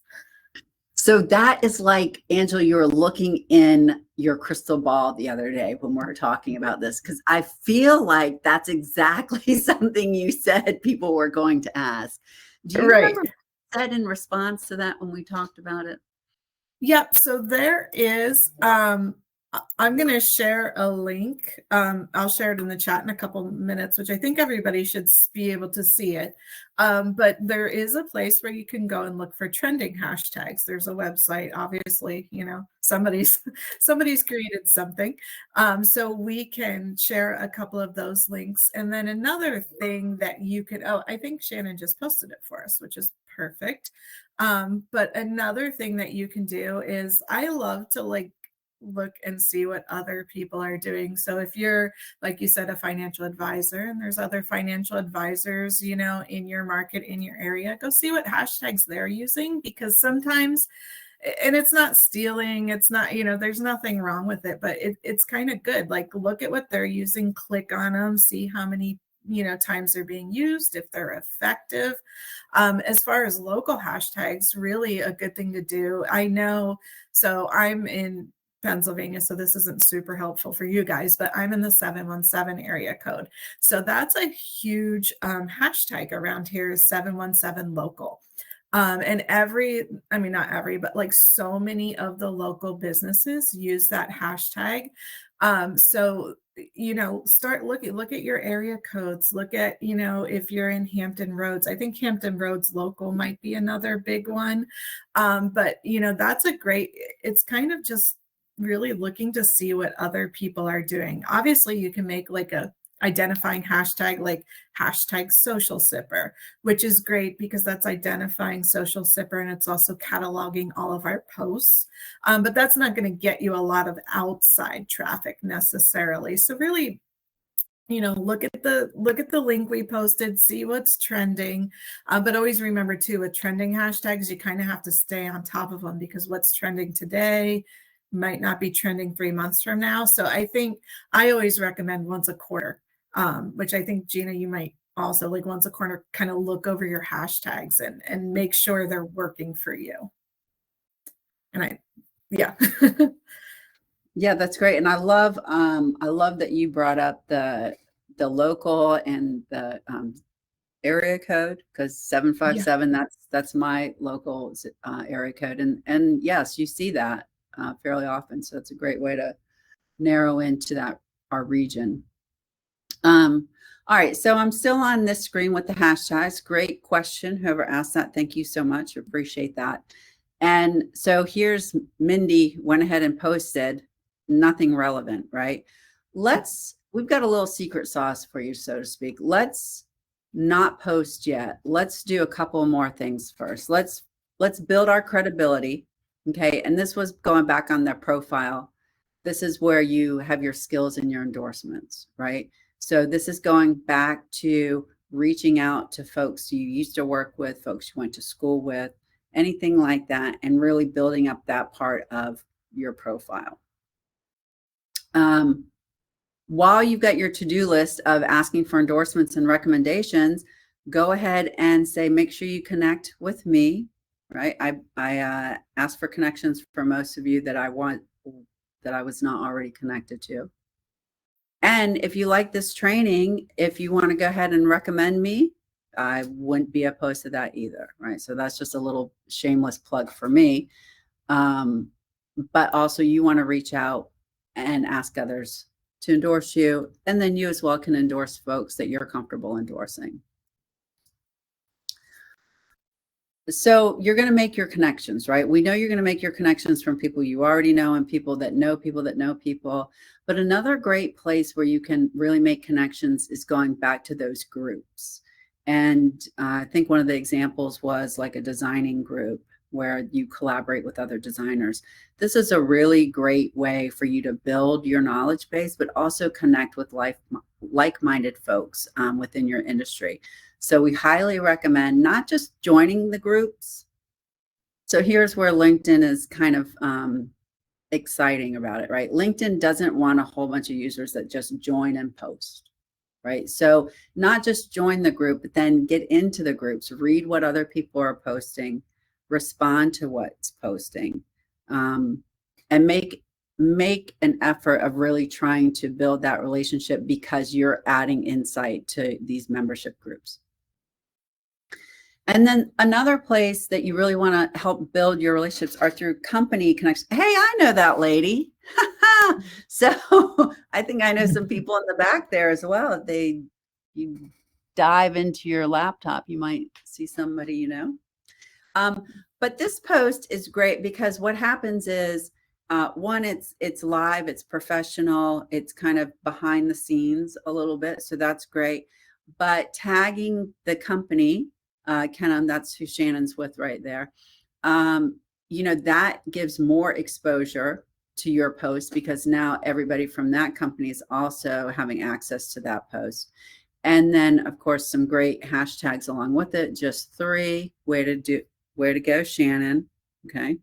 A: So that is like, Angela, you were looking in your crystal ball the other day when we were talking about this, because I feel like that's exactly something you said people were going to ask. Do you remember what you said in response to that when we talked about it?
B: Yep. So there is, I'm going to share a link. I'll share it in the chat in a couple minutes, which I think everybody should be able to see it. But there is a place where you can go and look for trending hashtags. There's a website, obviously, somebody's created something. So we can share a couple of those links. And then another thing that you could, I think Shannon just posted it for us, which is perfect. But another thing that you can do is I love to look and see what other people are doing. So if you're, like you said, a financial advisor and there's other financial advisors, in your market, in your area, go see what hashtags they're using, because sometimes, and it's not stealing, it's not, there's nothing wrong with it, but it's kind of good. Like, look at what they're using, click on them, see how many times they're being used, if they're effective. As far as local hashtags, really a good thing to do. I know, so I'm in Pennsylvania, so this isn't super helpful for you guys, but I'm in the 717 area code. So that's a huge hashtag around here is 717 local. And not every, but like so many of the local businesses use that hashtag. So, look at your area codes, look at, if you're in Hampton Roads, I think Hampton Roads local might be another big one. But, that's it's kind of just really looking to see what other people are doing. Obviously, you can make like a identifying hashtag, like hashtag social sipper, which is great because that's identifying social sipper and it's also cataloging all of our posts. But that's not going to get you a lot of outside traffic necessarily. So really, look at the link we posted, see what's trending. But always remember too, with trending hashtags, you kind of have to stay on top of them because what's trending today might not be trending 3 months from now. So I think I always recommend once a quarter. which I think, Gina, you might also, like, once a corner, kind of look over your hashtags and make sure they're working for you. And yeah.
A: Yeah, that's great. And I love that you brought up the local and the area code, because 757, that's my local area code. And yes, you see that fairly often. So it's a great way to narrow into that, our region. All right, so I'm still on this screen with the hashtags. Great question, whoever asked that. Thank you so much. Appreciate that. And so here's Mindy went ahead and posted nothing relevant, right? We've got a little secret sauce for you, so to speak. Let's not post yet. Let's do a couple more things first. Let's build our credibility. Okay. And this was going back on their profile. This is where you have your skills and your endorsements, right? So this is going back to reaching out to folks you used to work with, folks you went to school with, anything like that, and really building up that part of your profile. While you've got your to-do list of asking for endorsements and recommendations, go ahead and say, make sure you connect with me, right? I asked for connections for most of you that I was not already connected to. And if you like this training, if you want to go ahead and recommend me, I wouldn't be opposed to that either, right? So that's just a little shameless plug for me. But also you want to reach out and ask others to endorse you, and then you as well can endorse folks that you're comfortable endorsing. So you're going to make your connections, right? We know you're going to make your connections from people you already know and people that know people that know people. But another great place where you can really make connections is going back to those groups. And I think one of the examples was like a designing group where you collaborate with other designers. This is a really great way for you to build your knowledge base, but also connect with like-minded folks within your industry. So we highly recommend not just joining the groups. So here's where LinkedIn is kind of exciting about it, right? LinkedIn doesn't want a whole bunch of users that just join and post, right? So not just join the group, but then get into the groups, read what other people are posting, respond to what's posting, and make an effort of really trying to build that relationship because you're adding insight to these membership groups. And then another place that you really want to help build your relationships are through company connections. Hey, I know that lady. So I think I know some people in the back there as well. If you dive into your laptop, you might see somebody you know. But this post is great because what happens is, one, it's live, it's professional, it's kind of behind the scenes a little bit. So that's great. But tagging the company, Kenan, that's who Shannon's with right there. You know, that gives more exposure to your post because now everybody from that company is also having access to that post. And then, of course, some great hashtags along with it. Just 3, way to go, Shannon. Okay.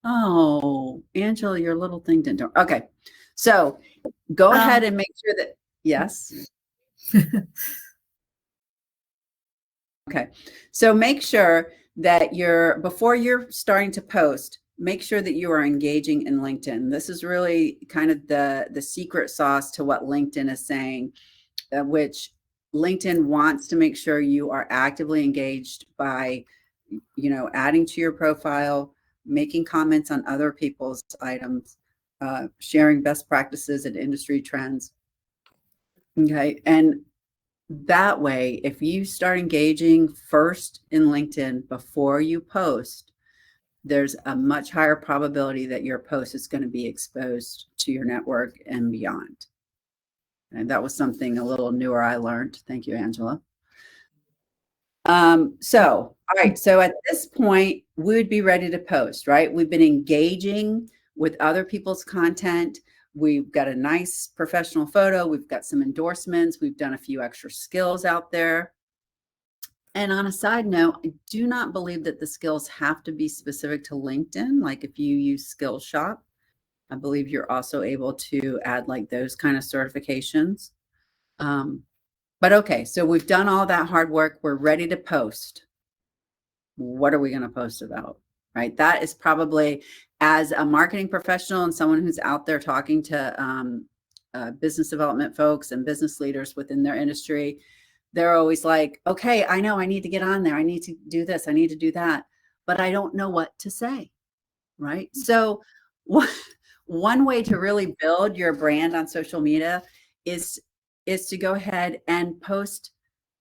A: Oh, Angela, your little thing didn't. Okay. So go ahead and make sure that, yes. Okay. So make sure that before you're starting to post, make sure that you are engaging in LinkedIn. This is really kind of the secret sauce to what LinkedIn is saying, which LinkedIn wants to make sure you are actively engaged by, you know, adding to your profile, making comments on other people's items, sharing best practices and industry trends. Okay. And that way, if you start engaging first in LinkedIn before you post, there's a much higher probability that your post is going to be exposed to your network and beyond. And that was something a little newer I learned. Thank you, Angela. So, all right. So at this point, we would be ready to post, right? We've been engaging with other people's content. We've got a nice professional photo. We've got some endorsements. We've done a few extra skills out there. And on a side note, I do not believe that the skills have to be specific to LinkedIn. Like if you use Skillshop, I believe you're also able to add like those kind of certifications. But okay, so we've done all that hard work. We're ready to post. What are we going to post about? Right? That is probably, as a marketing professional and someone who's out there talking to business development folks and business leaders within their industry, they're always like, okay, I know I need to get on there. I need to do this. I need to do that. But I don't know what to say. Right? So one way to really build your brand on social media is to go ahead and post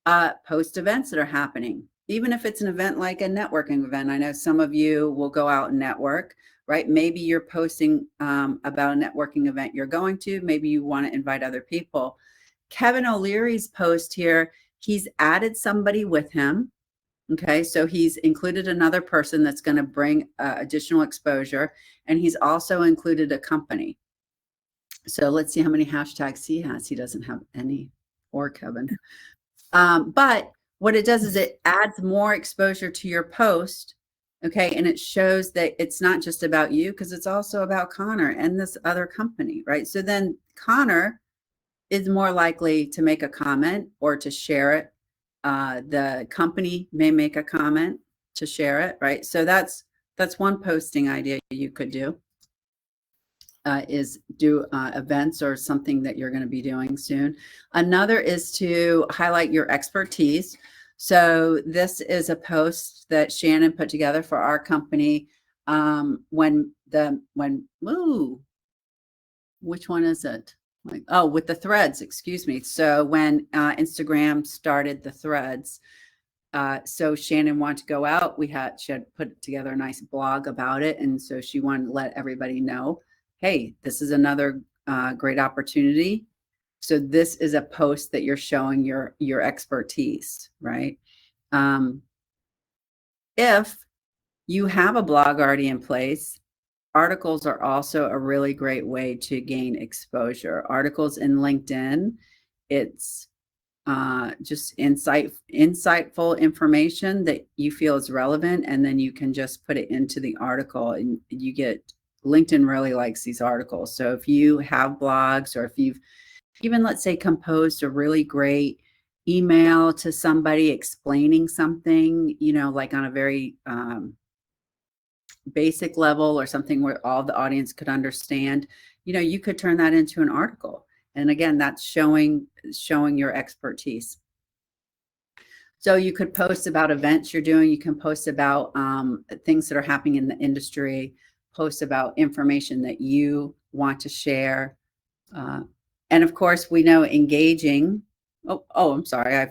A: events that are happening. Even if it's an event like a networking event. I know some of you will go out and network, right? Maybe you're posting about a networking event you're going to. Maybe you want to invite other people. Kevin O'Leary's post here, he's added somebody with him. Okay, so he's included another person that's going to bring additional exposure, and he's also included a company. So let's see how many hashtags he has. He doesn't have any, or Kevin. But what it does is it adds more exposure to your post, okay, and it shows that it's not just about you, because it's also about Connor and this other company, right? So then Connor is more likely to make a comment or to share it. The company may make a comment to share it, right? So that's one posting idea you could do, is do events or something that you're going to be doing soon. Another is to highlight your expertise. So this is a post that Shannon put together for our company. Which one is it? With the threads, excuse me. So when Instagram started the threads, so Shannon wanted to go out. She had put together a nice blog about it. And so she wanted to let everybody know, hey, this is another great opportunity. So this is a post that you're showing your expertise, right? If you have a blog already in place, articles are also a really great way to gain exposure. Articles in LinkedIn, it's just insightful information that you feel is relevant, and then you can just put it into the article, and LinkedIn really likes these articles. So if you have blogs, or if you've even, let's say, composed a really great email to somebody explaining something, like on a very basic level, or something where all the audience could understand, you could turn that into an article. And again, that's showing your expertise. So you could post about events you're doing. You can post about things that are happening in the industry, post about information that you want to share. And of course, we know engaging. I'm sorry.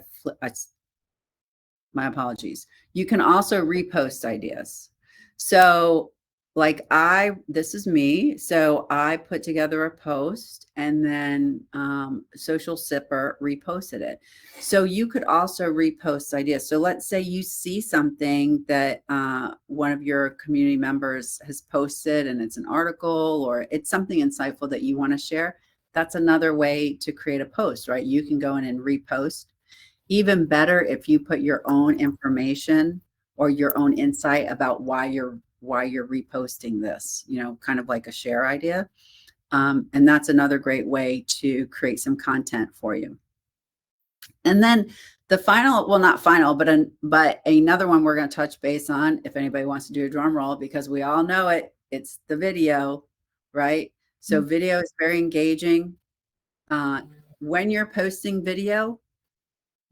A: My apologies. You can also repost ideas. So this is me. So I put together a post, and then Social Sipper reposted it. So you could also repost ideas. So let's say you see something that one of your community members has posted, and it's an article, or it's something insightful that you want to share. That's another way to create a post, right? You can go in and repost. Even better if you put your own information or your own insight about why you're reposting this, kind of like a share idea. And that's another great way to create some content for you. And then the final, well, not final, but another one we're going to touch base on, if anybody wants to do a drum roll, because we all know it's the video, right? So video is very engaging. When you're posting video,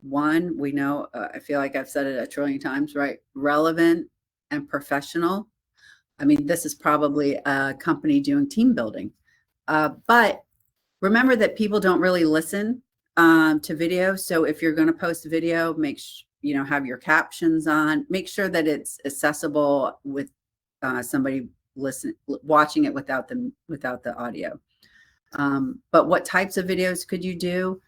A: one, we know, I feel like I've said it a trillion times, right? Relevant and professional. I mean, this is probably a company doing team building. But remember that people don't really listen to video. So if you're going to post a video, have your captions on, make sure that it's accessible with somebody watching it without the audio. But what types of videos could you do?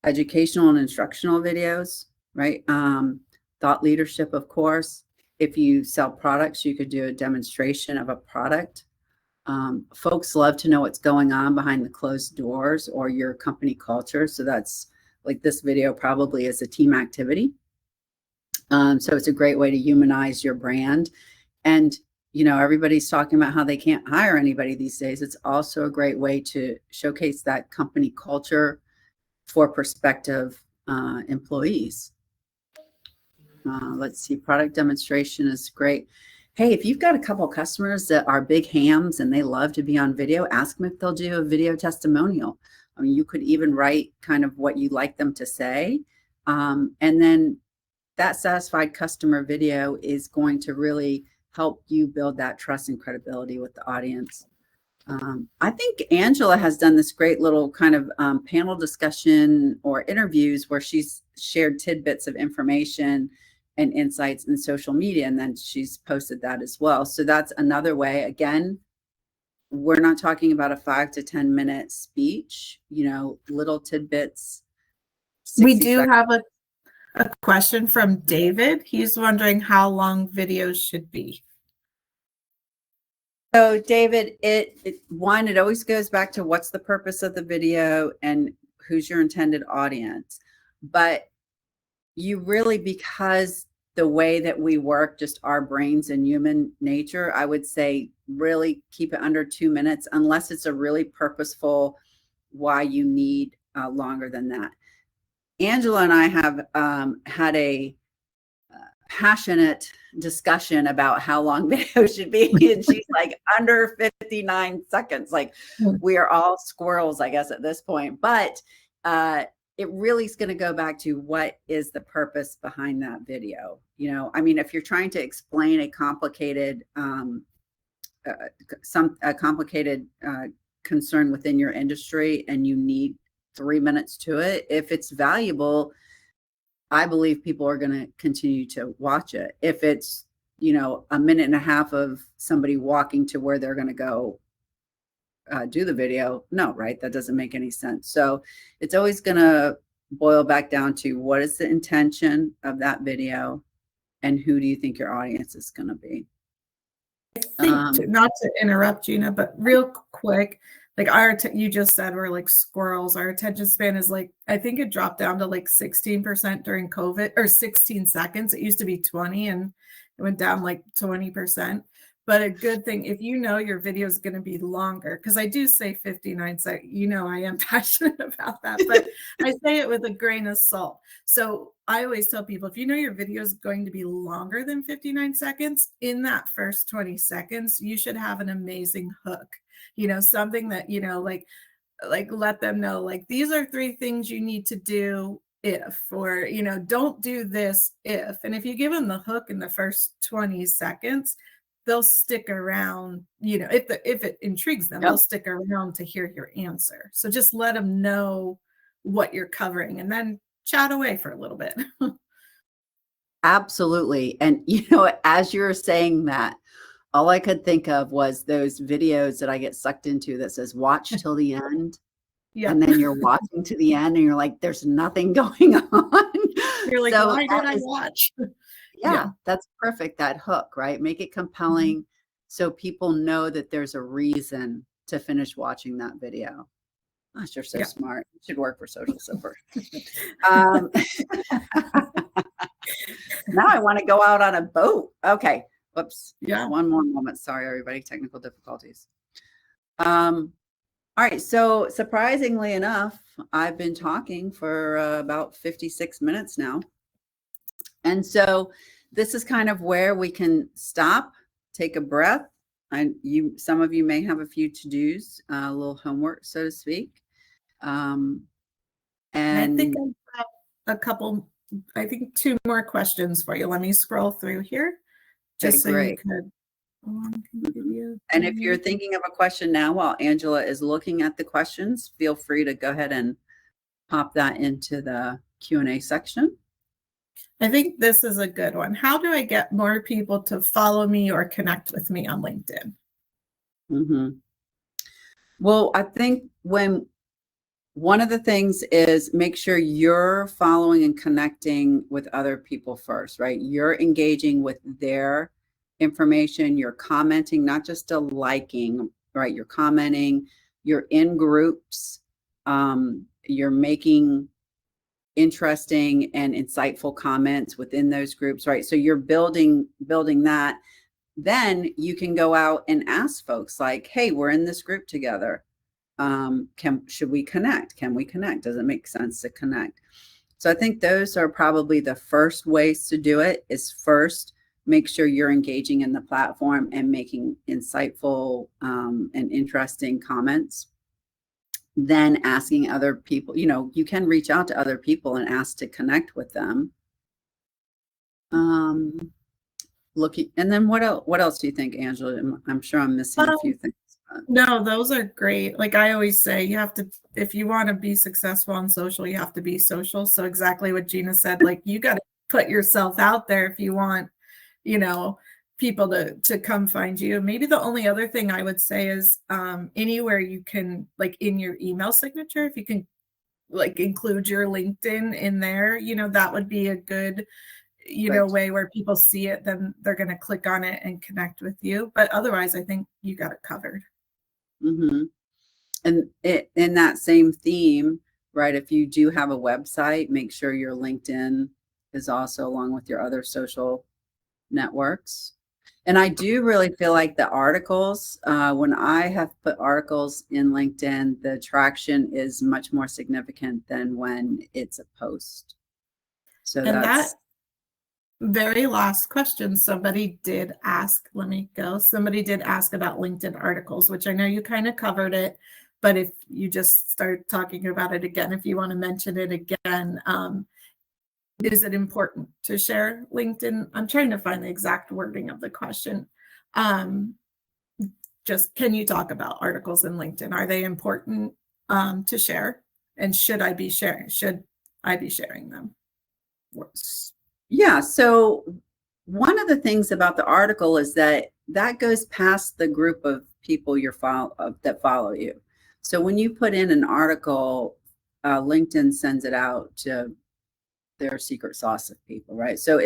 A: Educational and instructional videos, right? Thought leadership, of course. If you sell products, you could do a demonstration of a product. Folks love to know what's going on behind the closed doors or your company culture. So that's like this video probably is a team activity. So it's a great way to humanize your brand. And, everybody's talking about how they can't hire anybody these days. It's also a great way to showcase that company culture for prospective employees. Let's see, product demonstration is great. Hey, if you've got a couple customers that are big hams and they love to be on video, ask them if they'll do a video testimonial. I mean, you could even write kind of what you'd like them to say. And then that satisfied customer video is going to really help you build that trust and credibility with the audience. I think Angela has done this great little kind of panel discussion or interviews where she's shared tidbits of information and insights in social media, and then she's posted that as well. So that's another way. Again, we're not talking about a 5 to 10 minute speech, little tidbits.
B: We do have a question from David. He's wondering how long videos should be.
A: So David, it always goes back to what's the purpose of the video and who's your intended audience. But you really, because the way that we work, just our brains and human nature, I would say really keep it under 2 minutes, unless it's a really purposeful why you need longer than that. Angela and I have had a passionate discussion about how long video should be, and she's like under 59 seconds. Like, we are all squirrels, I guess, at this point. But it really is going to go back to what is the purpose behind that video. I mean, if you're trying to explain a complicated concern within your industry and you need 3 minutes to it, if it's valuable, I believe people are going to continue to watch it. If it's, a minute and a half of somebody walking to where they're going to go do the video, no, right? That doesn't make any sense. So it's always going to boil back down to what is the intention of that video and who do you think your audience is going to be?
B: I think, not to interrupt, Gina, but real quick, like you just said we're like squirrels. Our attention span is like, I think it dropped down to like 16% during COVID, or 16 seconds. It used to be 20 and it went down like 20%. But a good thing, if your video is going to be longer, because I do say 59 seconds, I am passionate about that, but I say it with a grain of salt. So I always tell people, if your video is going to be longer than 59 seconds, in that first 20 seconds, you should have an amazing hook, something that, like let them know, like, these are 3 things you need to do if, or, don't do this if. And if you give them the hook in the first 20 seconds, they'll stick around, if it intrigues them, they'll stick around to hear your answer. So just let them know what you're covering and then chat away for a little bit.
A: Absolutely. And, as you're saying that, all I could think of was those videos that I get sucked into that says watch till the end. Yeah. And then you're watching to the end and you're like, there's nothing going on.
B: You're like, so why did I watch?
A: Yeah, that's perfect. That hook, right? Make it compelling so people know that there's a reason to finish watching that video. Gosh, you're so smart. You should work for Social Silver. Now I want to go out on a boat. Okay. Whoops. Yeah. One more moment. Sorry, everybody. Technical difficulties. All right. So surprisingly enough, I've been talking for about 56 minutes now. And so this is kind of where we can stop, take a breath. Some of you may have a few to-dos, a little homework, so to speak. And
B: I think I have 2 more questions for you. Let me scroll through here. Just so you could.
A: And if you're thinking of a question now while Angela is looking at the questions, feel free to go ahead and pop that into the Q&A section.
B: I think this is a good one. How do I get more people to follow me or connect with me on LinkedIn?
A: Well, I think one of the things is make sure you're following and connecting with other people first, right? You're engaging with their information. You're commenting, not just a liking, right? You're commenting, you're in groups, you're making interesting and insightful comments within those groups, right? So you're building that. then you can go out and ask folks like, hey, we're in this group together. Should we connect? Can we connect? Does it make sense to connect? So I think those are probably the first ways to do it. Is first, make sure you're engaging in the platform and making insightful and interesting comments. Then asking other people, you can reach out to other people and ask to connect with them. And then what else do you think, Angela? I'm sure I'm missing a few things.
B: No, those are great. Like I always say, you have to, if you want to be successful on social, you have to be social. So exactly what Gina said, like you got to put yourself out there if you want, people to come find you. Maybe the only other thing I would say is anywhere you can, like in your email signature, if you can like include your LinkedIn in there, that would be a good
A: Right.
B: way where people see it, then they're going to click on it and connect with you. But otherwise, I think you got it covered.
A: Mm-hmm. And in that same theme, right, if you do have a website, make sure your LinkedIn is also along with your other social networks. And I do really feel like the articles, when I have put articles in LinkedIn, the traction is much more significant than when it's a post. So
B: And
A: that's
B: that very last question, somebody did ask about LinkedIn articles, which I know you kind of covered it, but if you just start talking about it again, if you want to mention it again, is it important to share LinkedIn? I'm trying to find the exact wording of the question. Just can you talk about articles in LinkedIn? Are they important to share? And should I be sharing them?
A: Yeah. So one of the things about the article is that goes past the group of people that follow you. So when you put in an article, LinkedIn sends it out to their secret sauce of people, right? So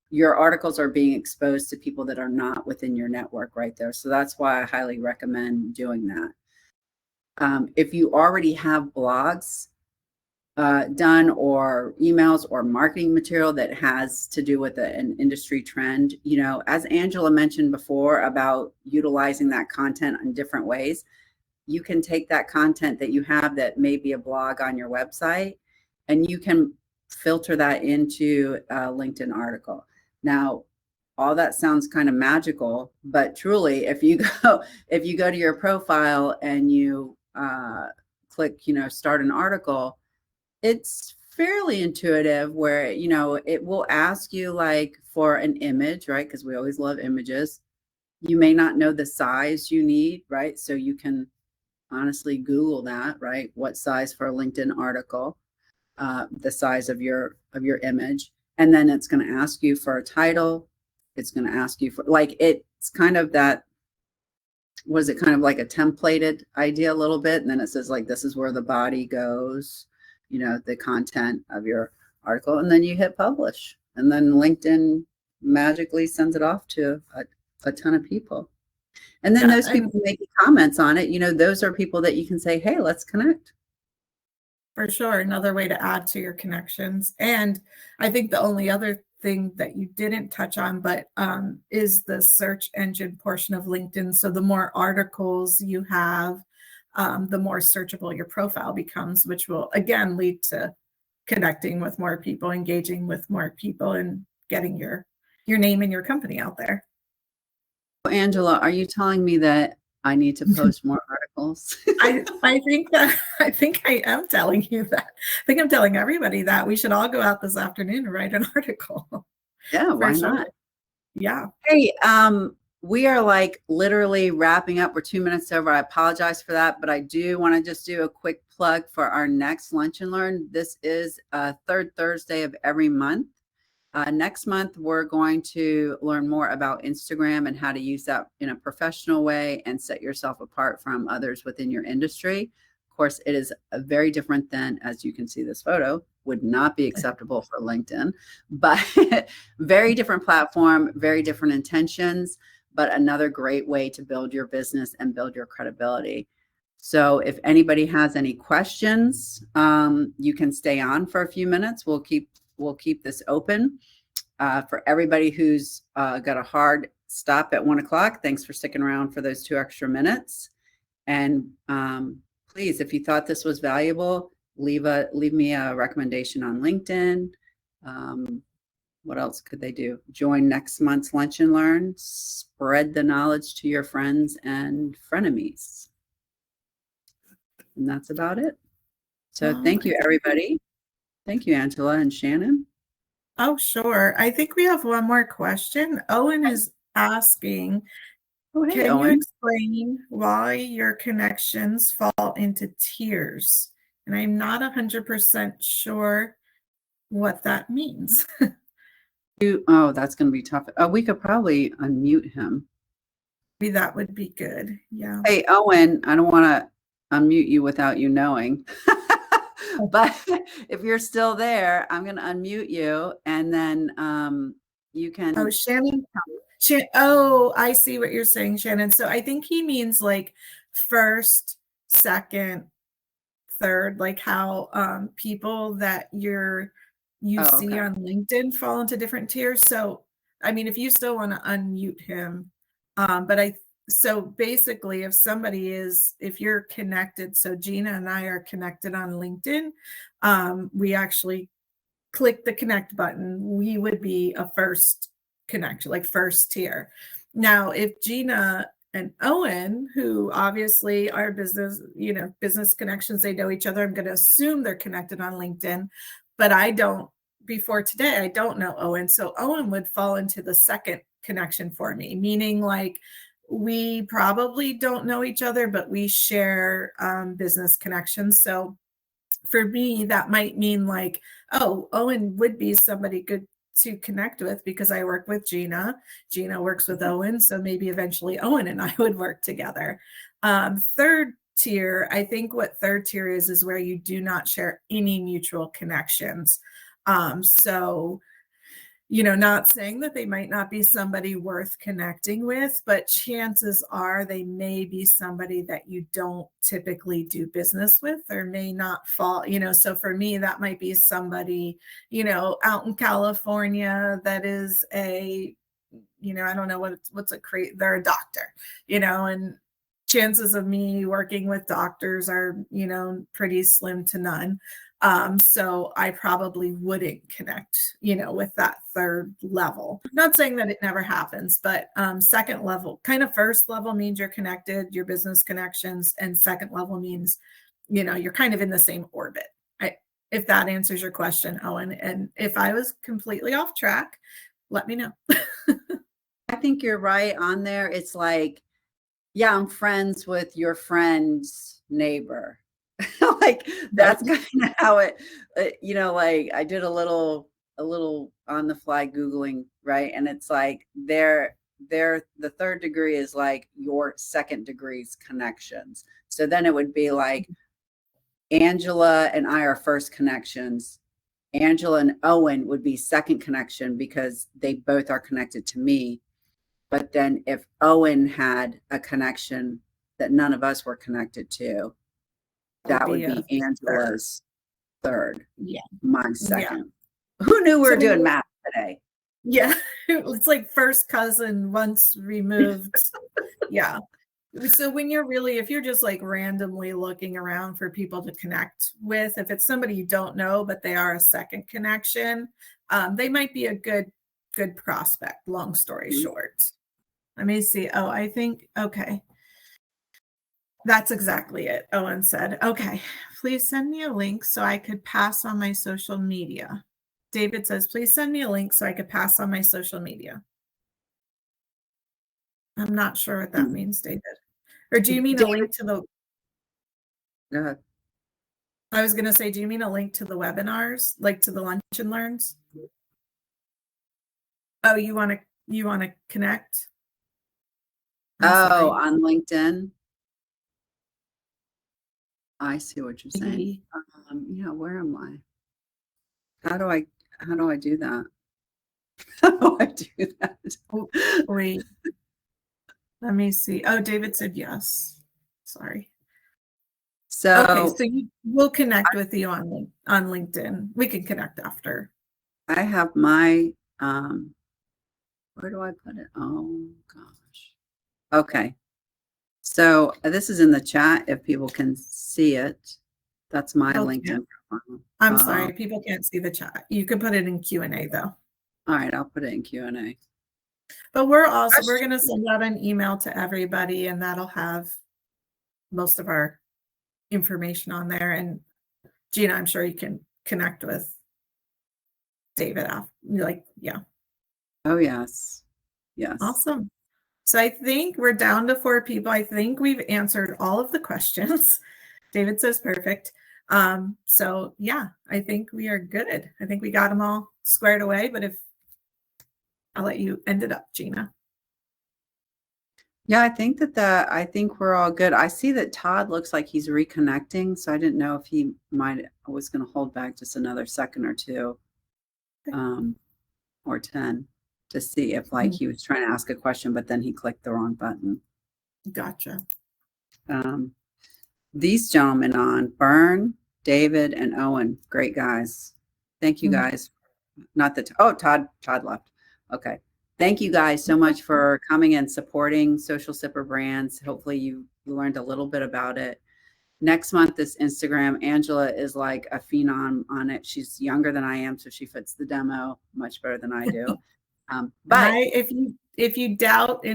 A: your articles are being exposed to people that are not within your network right there. So that's why I highly recommend doing that. If you already have blogs done or emails or marketing material that has to do with an industry trend, as Angela mentioned before about utilizing that content in different ways, you can take that content that you have that may be a blog on your website and you can filter that into a LinkedIn article. Now, all that sounds kind of magical, but truly, if you go to your profile and you click, start an article, it's fairly intuitive where, it will ask you like for an image, right? Because we always love images. You may not know the size you need, right? So you can honestly Google that, right? What size for a LinkedIn article, the size of your image. And then it's going to ask you for a title. It's going to ask you for it's kind of that, was it kind of like a templated idea a little bit? And then it says like, this is where the body goes, the content of your article. And then you hit publish. And then LinkedIn magically sends it off to a ton of people. And then those people making comments on it, those are people that you can say, hey, let's connect.
B: For sure. Another way to add to your connections. And I think the only other thing that you didn't touch on, but is the search engine portion of LinkedIn. So the more articles you have, the more searchable your profile becomes, which will again lead to connecting with more people, engaging with more people, and getting your name and your company out there.
A: Angela, are you telling me that I need to post more articles?
B: I think I am telling you that. I think I'm telling everybody that we should all go out this afternoon and write an article.
A: Yeah, why not?
B: Yeah.
A: Hey, we are like literally wrapping up. We're 2 minutes over. I apologize for that, but I do want to just do a quick plug for our next Lunch and Learn. This is third Thursday of every month. Next month, we're going to learn more about Instagram and how to use that in a professional way and set yourself apart from others within your industry. Of course, it is very different than, as you can see this photo, would not be acceptable for LinkedIn, but very different platform, very different intentions, but another great way to build your business and build your credibility. So if anybody has any questions, you can stay on for a few minutes. We'll keep this open. For everybody who's got a hard stop at 1 o'clock, thanks for sticking around for those 2 extra minutes. And please, if you thought this was valuable, leave me a recommendation on LinkedIn. What else could they do? Join next month's Lunch and Learn. Spread the knowledge to your friends and frenemies. And that's about it. So thank you, everybody. Thank you, Angela and Shannon.
B: Oh, sure. I think we have one more question. Owen is asking,
A: Oh, hey,
B: can you
A: Owen.
B: explain why your connections fall into tiers? And I'm not 100% sure what that means.
A: Oh, that's going to be tough. We could probably unmute him.
B: Maybe that would be good. Yeah.
A: Hey, Owen, I don't want to unmute you without you knowing. But if you're still there, I'm going to unmute you, and then you can.
B: Oh, Shannon. Oh, I see what you're saying, Shannon. So I think he means like first, second, third, like how people that you
A: Oh,
B: see
A: okay.
B: on LinkedIn fall into different tiers. So I mean, if you still want to unmute him, so basically if you're connected, so Gina and I are connected on LinkedIn, we actually click the connect button, we would be a first connection, like first tier. Now, if Gina and Owen, who obviously are business connections, they know each other, I'm going to assume they're connected on LinkedIn, but before today, I don't know Owen. So Owen would fall into the second connection for me, meaning like we probably don't know each other, but we share business connections. So for me, that might mean like, oh, Owen would be somebody good to connect with because I work with Gina. Gina works with Owen. So maybe eventually Owen and I would work together. Third tier, I think what third tier is where you do not share any mutual connections. So not saying that they might not be somebody worth connecting with, but chances are they may be somebody that you don't typically do business with or may not fall, so for me, that might be somebody, out in California that is I don't know they're a doctor, and chances of me working with doctors are, pretty slim to none. So I probably wouldn't connect, with that third level. Not saying that it never happens, but second level, kind of first level means you're connected, your business connections, and second level means, you're kind of in the same orbit. If that answers your question, Owen. And if I was completely off track, let me know.
A: I think you're right on there. It's like, yeah, I'm friends with your friend's neighbor. Like that's kind of how it, like I did a little on the fly Googling, right? And it's like the third degree is like your second degree's connections. So then it would be like Angela and I are first connections. Angela and Owen would be second connection because they both are connected to me. But then if Owen had a connection that none of us were connected to, that would be Angela's third.
B: Yeah.
A: My second. Yeah. Who knew we were doing math today?
B: Yeah. It's like first cousin once removed. Yeah. So if you're just like randomly looking around for people to connect with, if it's somebody you don't know, but they are a second connection, they might be a good prospect, long story short. Let me see. Oh, I think, okay. That's exactly it. Owen said, okay, please send me a link so I could pass on my social media. David says, please send me a link so I could pass on my social media. I'm not sure what that means, David. Or do you mean a link to the...
A: Go ahead.
B: I was going to say, do you mean a link to the webinars, like to the Lunch and Learns? Oh, you want to connect?
A: Oh, on LinkedIn. I see what you're saying. Yeah, where am I? How do I do that? How do I do that?
B: Oh, wait. Let me see. Oh, David said yes. Sorry.
A: So
B: we'll connect with you on LinkedIn. We can connect after.
A: I have my Where do I put it? Oh gosh. Okay. So this is in the chat if people can see it. That's my
B: People
A: LinkedIn
B: can't.
A: profile.
B: I'm sorry, people can't see the chat. You can put it in Q&A though.
A: All right, I'll put it in Q&A.
B: But we're going to send out an email to everybody, and that'll have most of our information on there. And Gina, I'm sure you can connect with David. Yeah.
A: Oh, yes. Yes.
B: Awesome. So I think we're down to 4 people. I think we've answered all of the questions. David says perfect. So yeah, I think we are good. I think we got them all squared away, but I'll let you end it up, Gina.
A: Yeah, I think I think we're all good. I see that Todd looks like he's reconnecting, so I didn't know if he was going to hold back just another second or two, or 10 to see if like he was trying to ask a question, but then he clicked the wrong button.
B: Gotcha.
A: These gentlemen on Byrne, David, and Owen, great guys. Thank you guys. Not that, Todd left. Okay. Thank you guys so much for coming and supporting Social Sipper Brands. Hopefully you learned a little bit about it. Next month, this Instagram, Angela is like a phenom on it. She's younger than I am, so she fits the demo much better than I do. But
B: if you doubt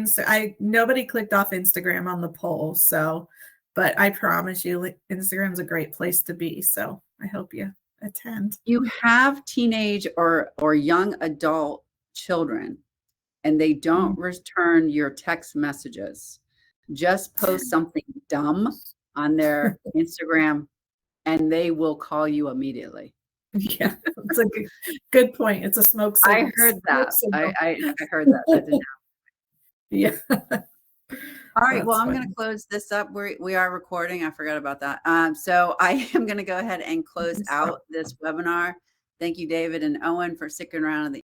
B: nobody clicked off Instagram on the poll, so, but I promise you, Instagram's a great place to be. So I hope you attend.
A: You have teenage or young adult children, and they don't return your text messages. Just post something dumb on their Instagram, and they will call you immediately.
B: Yeah, it's a good point. It's a smoke signal.
A: I heard that. I heard that. That didn't happen.
B: Yeah.
A: All right. Well, I'm going to close this up. We are recording. I forgot about that. So I am going to go ahead and close out this webinar. Thank you, David and Owen, for sticking around